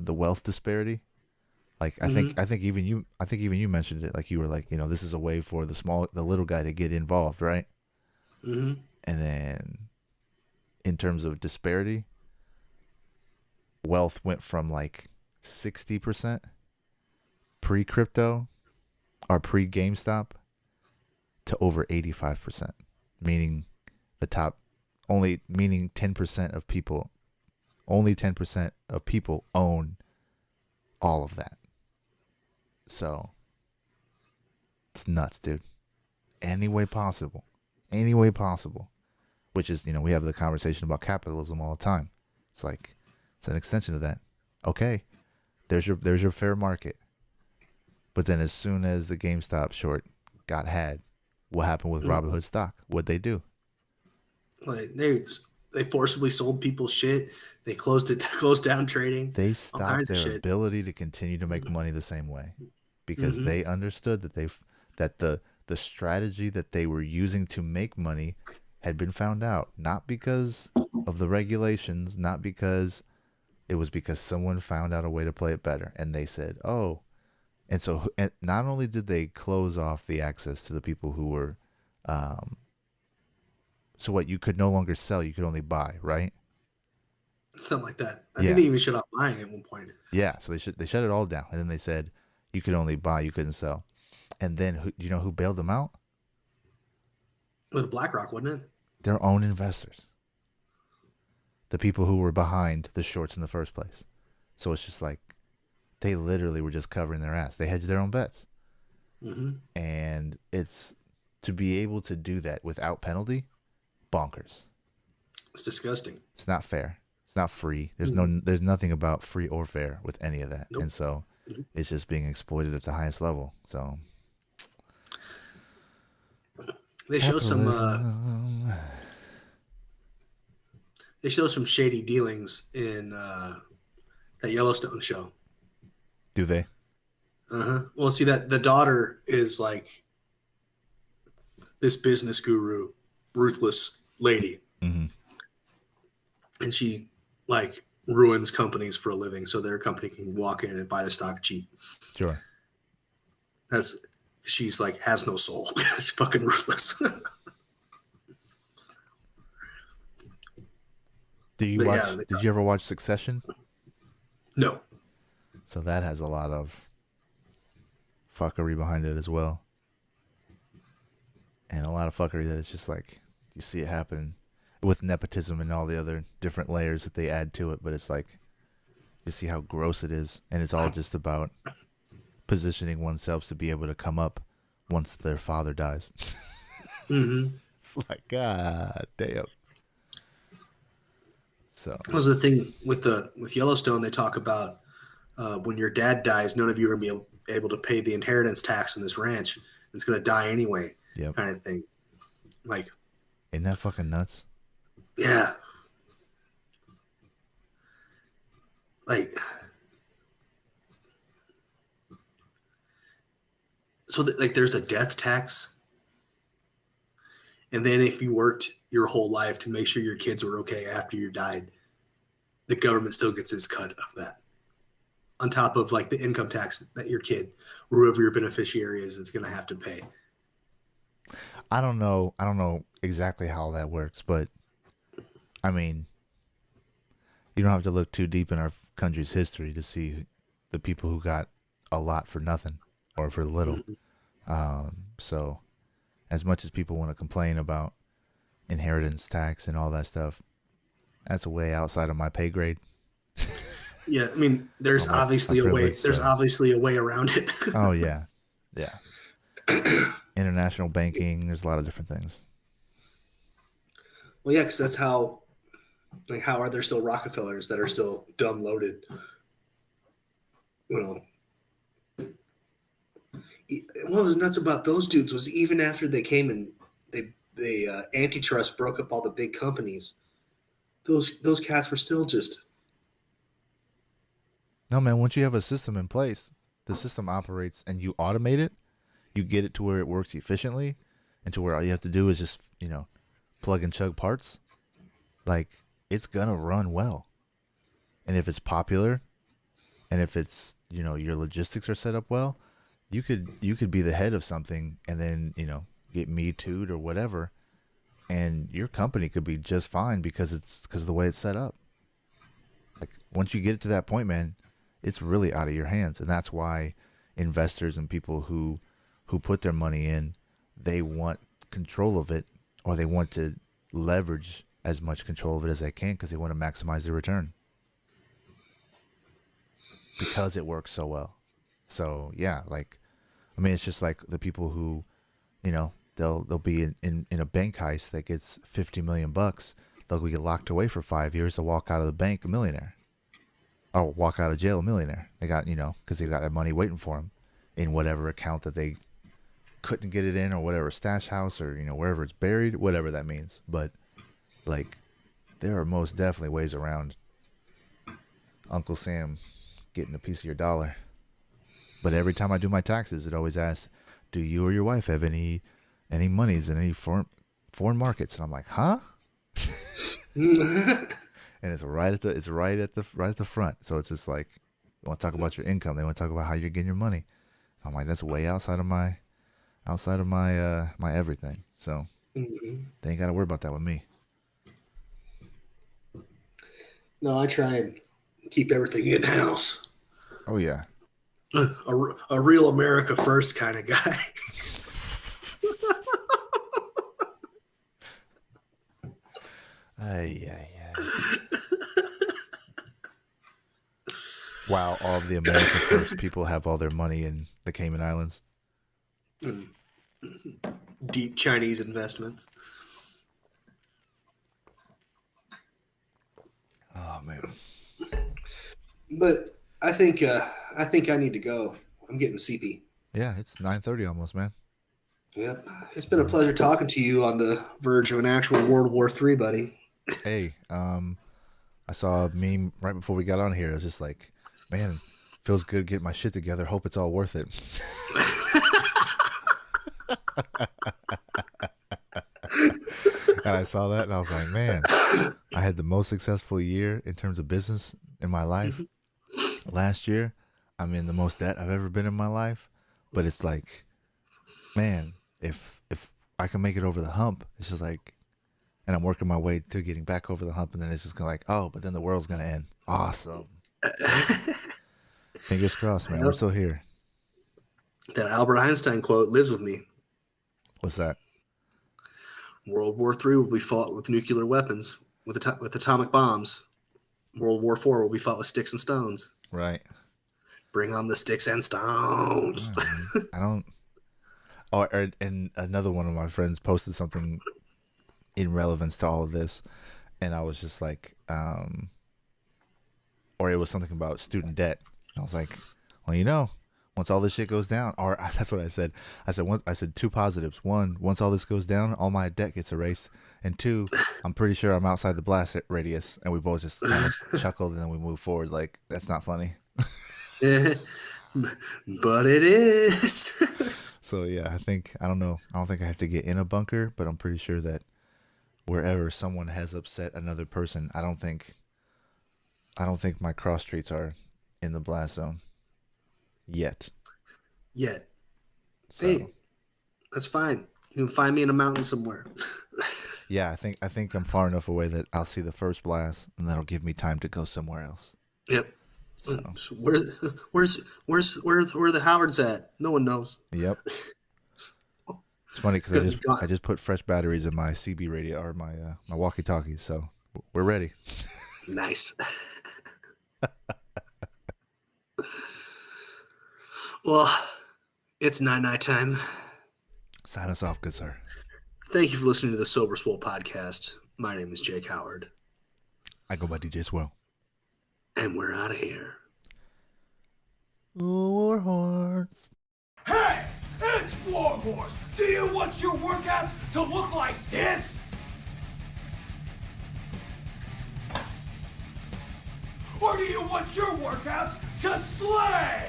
wealth disparity, like I think even you mentioned it, like you were like, this is a way for the little guy to get involved, right? Mm-hmm. And then in terms of disparity, wealth went from like 60% pre-crypto or pre-GameStop to over 85%, meaning meaning 10% of people, only 10% of people own all of that. So it's nuts, dude. Any way possible. Which is, we have the conversation about capitalism all the time. It's like, it's an extension of that. Okay, there's your fair market. But then as soon as the GameStop short got had, what happened with Robinhood stock? What'd they do? Like they forcibly sold people's shit. They closed down trading. They stopped their ability to continue to make money the same way because they understood that the strategy that they were using to make money had been found out, not because of the regulations, not because it was because someone found out a way to play it better, and they said, "Oh." And so, not only did they close off the access to the people who were, so what, you could no longer sell, you could only buy, right? Something like that. I think they even shut off buying at one point. Yeah, so they shut it all down, and then they said you could only buy, you couldn't sell. And then who bailed them out? It was BlackRock, wasn't it? Their own investors. the people who were behind the shorts in the first place. So it's just like they literally were just covering their ass. They hedged their own bets. Mm-hmm. And it's to be able to do that without penalty, bonkers. It's disgusting. It's not fair. It's not free. There's nothing about free or fair with any of that. Nope. And so it's just being exploited at the highest level. So They show some capitalism. they show some shady dealings in that Yellowstone show. Do they? Uh-huh. Well, see that the daughter is like this business guru, ruthless lady, Mm-hmm. and she like ruins companies for a living, so their company can walk in and buy the stock cheap. Sure. She's like has no soul. She's fucking ruthless. Do you But watch? yeah, Did you ever watch Succession? No. So that has a lot of fuckery behind it as well, and a lot of fuckery that it's just like you see it happen with nepotism and all the other different layers that they add to it. But it's like you see how gross it is, and it's all just about positioning oneself to be able to come up once their father dies. Mm-hmm. It's like, god damn. So That was the thing with Yellowstone. They talk about when your dad dies, none of you are gonna be able to pay the inheritance tax on this ranch. It's gonna die anyway, yep. kind of thing. Like, Isn't that fucking nuts? yeah, like, so that, like, there's a death tax, and then if you worked your whole life to make sure your kids were okay after you died, the government still gets its cut of that, on top of like the income tax that your kid, or whoever your beneficiary is going to have to pay. I don't know exactly how that works, but I mean, you don't have to look too deep in our country's history to see the people who got a lot for nothing or for little. So as much as people want to complain about inheritance tax and all that stuff, that's way outside of my pay grade. Yeah, I mean, there's My obviously a way. privilege, There's so. obviously a way around it. Oh yeah, yeah. International banking. There's a lot of different things. Well, yeah, because that's how. Like, how are there still Rockefellers that are still dumb loaded? You know, what was nuts about those dudes was even after they came and they antitrust broke up all the big companies. Those cats were still just. No, man, once you have a system in place, the system operates and you automate it, you get it to where it works efficiently and to where all you have to do is just, plug and chug parts. Like, it's going to run well. And if it's popular and if it's, your logistics are set up well, you could be the head of something and then, get Me Too'd or whatever. And your company could be just fine because of the way it's set up. Like, once you get it to that point, man, it's really out of your hands. And that's why investors and people who put their money in, they want control of it, or they want to leverage as much control of it as they can because they want to maximize the return because it works so well. So yeah, like, I mean, it's just like the people who, they'll be in a bank heist that gets $50 million. They'll get locked away for 5 years. They'll walk out of the bank a millionaire. Or walk out of jail a millionaire. They got, because they got that money waiting for them in whatever account that they couldn't get it in, or whatever stash house, or, wherever it's buried, whatever that means. But, like, there are most definitely ways around Uncle Sam getting a piece of your dollar. But every time I do my taxes, it always asks, do you or your wife have any monies in any foreign markets? And I'm like, huh? And it's right at the front. So it's just like, you want to talk about your income, they want to talk about how you're getting your money. I'm like, that's way outside of my my everything. So they ain't got to worry about that with me. No, I try and keep everything in house. Oh yeah. A real America first kind of guy. Ay. While all of the America First people have all their money in the Cayman Islands. Deep Chinese investments. Oh man. But I think I need to go. I'm getting sleepy. Yeah, it's 9:30 almost, man. Yep. It's been a pleasure talking to you on the verge of an actual World War III, buddy. Hey, I saw a meme right before we got on here. It was just like, man, feels good getting my shit together. Hope it's all worth it. And I saw that and I was like, man, I had the most successful year in terms of business in my life. Last year, I'm in the most debt I've ever been in my life. But it's like, man, if I can make it over the hump, it's just like, and I'm working my way to getting back over the hump, and then it's just gonna like, oh, but then the world's gonna end. Awesome. Fingers crossed, man. We're still here. That Albert Einstein quote lives with me. What's that? World War III will be fought with nuclear weapons, with atomic bombs. World War IV will be fought with sticks and stones. Right. Bring on the sticks and stones. I don't. Oh, and another one of my friends posted something in relevance to all of this, and I was just like, or it was something about student debt. I was like, well, you know, once all this shit goes down, or that's what I said. I said two positives. One, once all this goes down, all my debt gets erased, and two, I'm pretty sure I'm outside the blast radius. And we both just kind of chuckled, and then we moved forward. Like, that's not funny. But it is. So yeah, I don't know. I don't think I have to get in a bunker, but I'm pretty sure that wherever someone has upset another person, I don't think my cross streets are in the blast zone yet. Yet. So, Hey, that's fine. You can find me in a mountain somewhere. yeah, I think I'm far enough away that I'll see the first blast, and that'll give me time to go somewhere else. Yep. So, Where's the Howards at? No one knows. yep. It's funny because I just put fresh batteries in my CB radio or my walkie-talkies, so we're ready. Nice. Well, it's night time. Sign us off, good sir. Thank you for listening to the Sober Swole podcast. My name is Jake Howard, I go by DJ Swell. and we're out of here. Warhorse. Hey, it's Warhorse. Do you want your workouts to look like this? Or do you want your workouts to slay?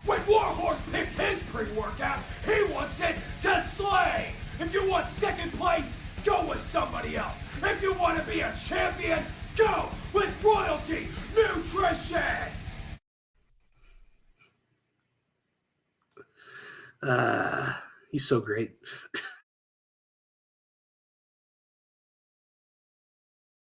When Warhorse picks his pre-workout, he wants it to slay. If you want second place, go with somebody else. If you want to be a champion, go with Royalty Nutrition. He's so great.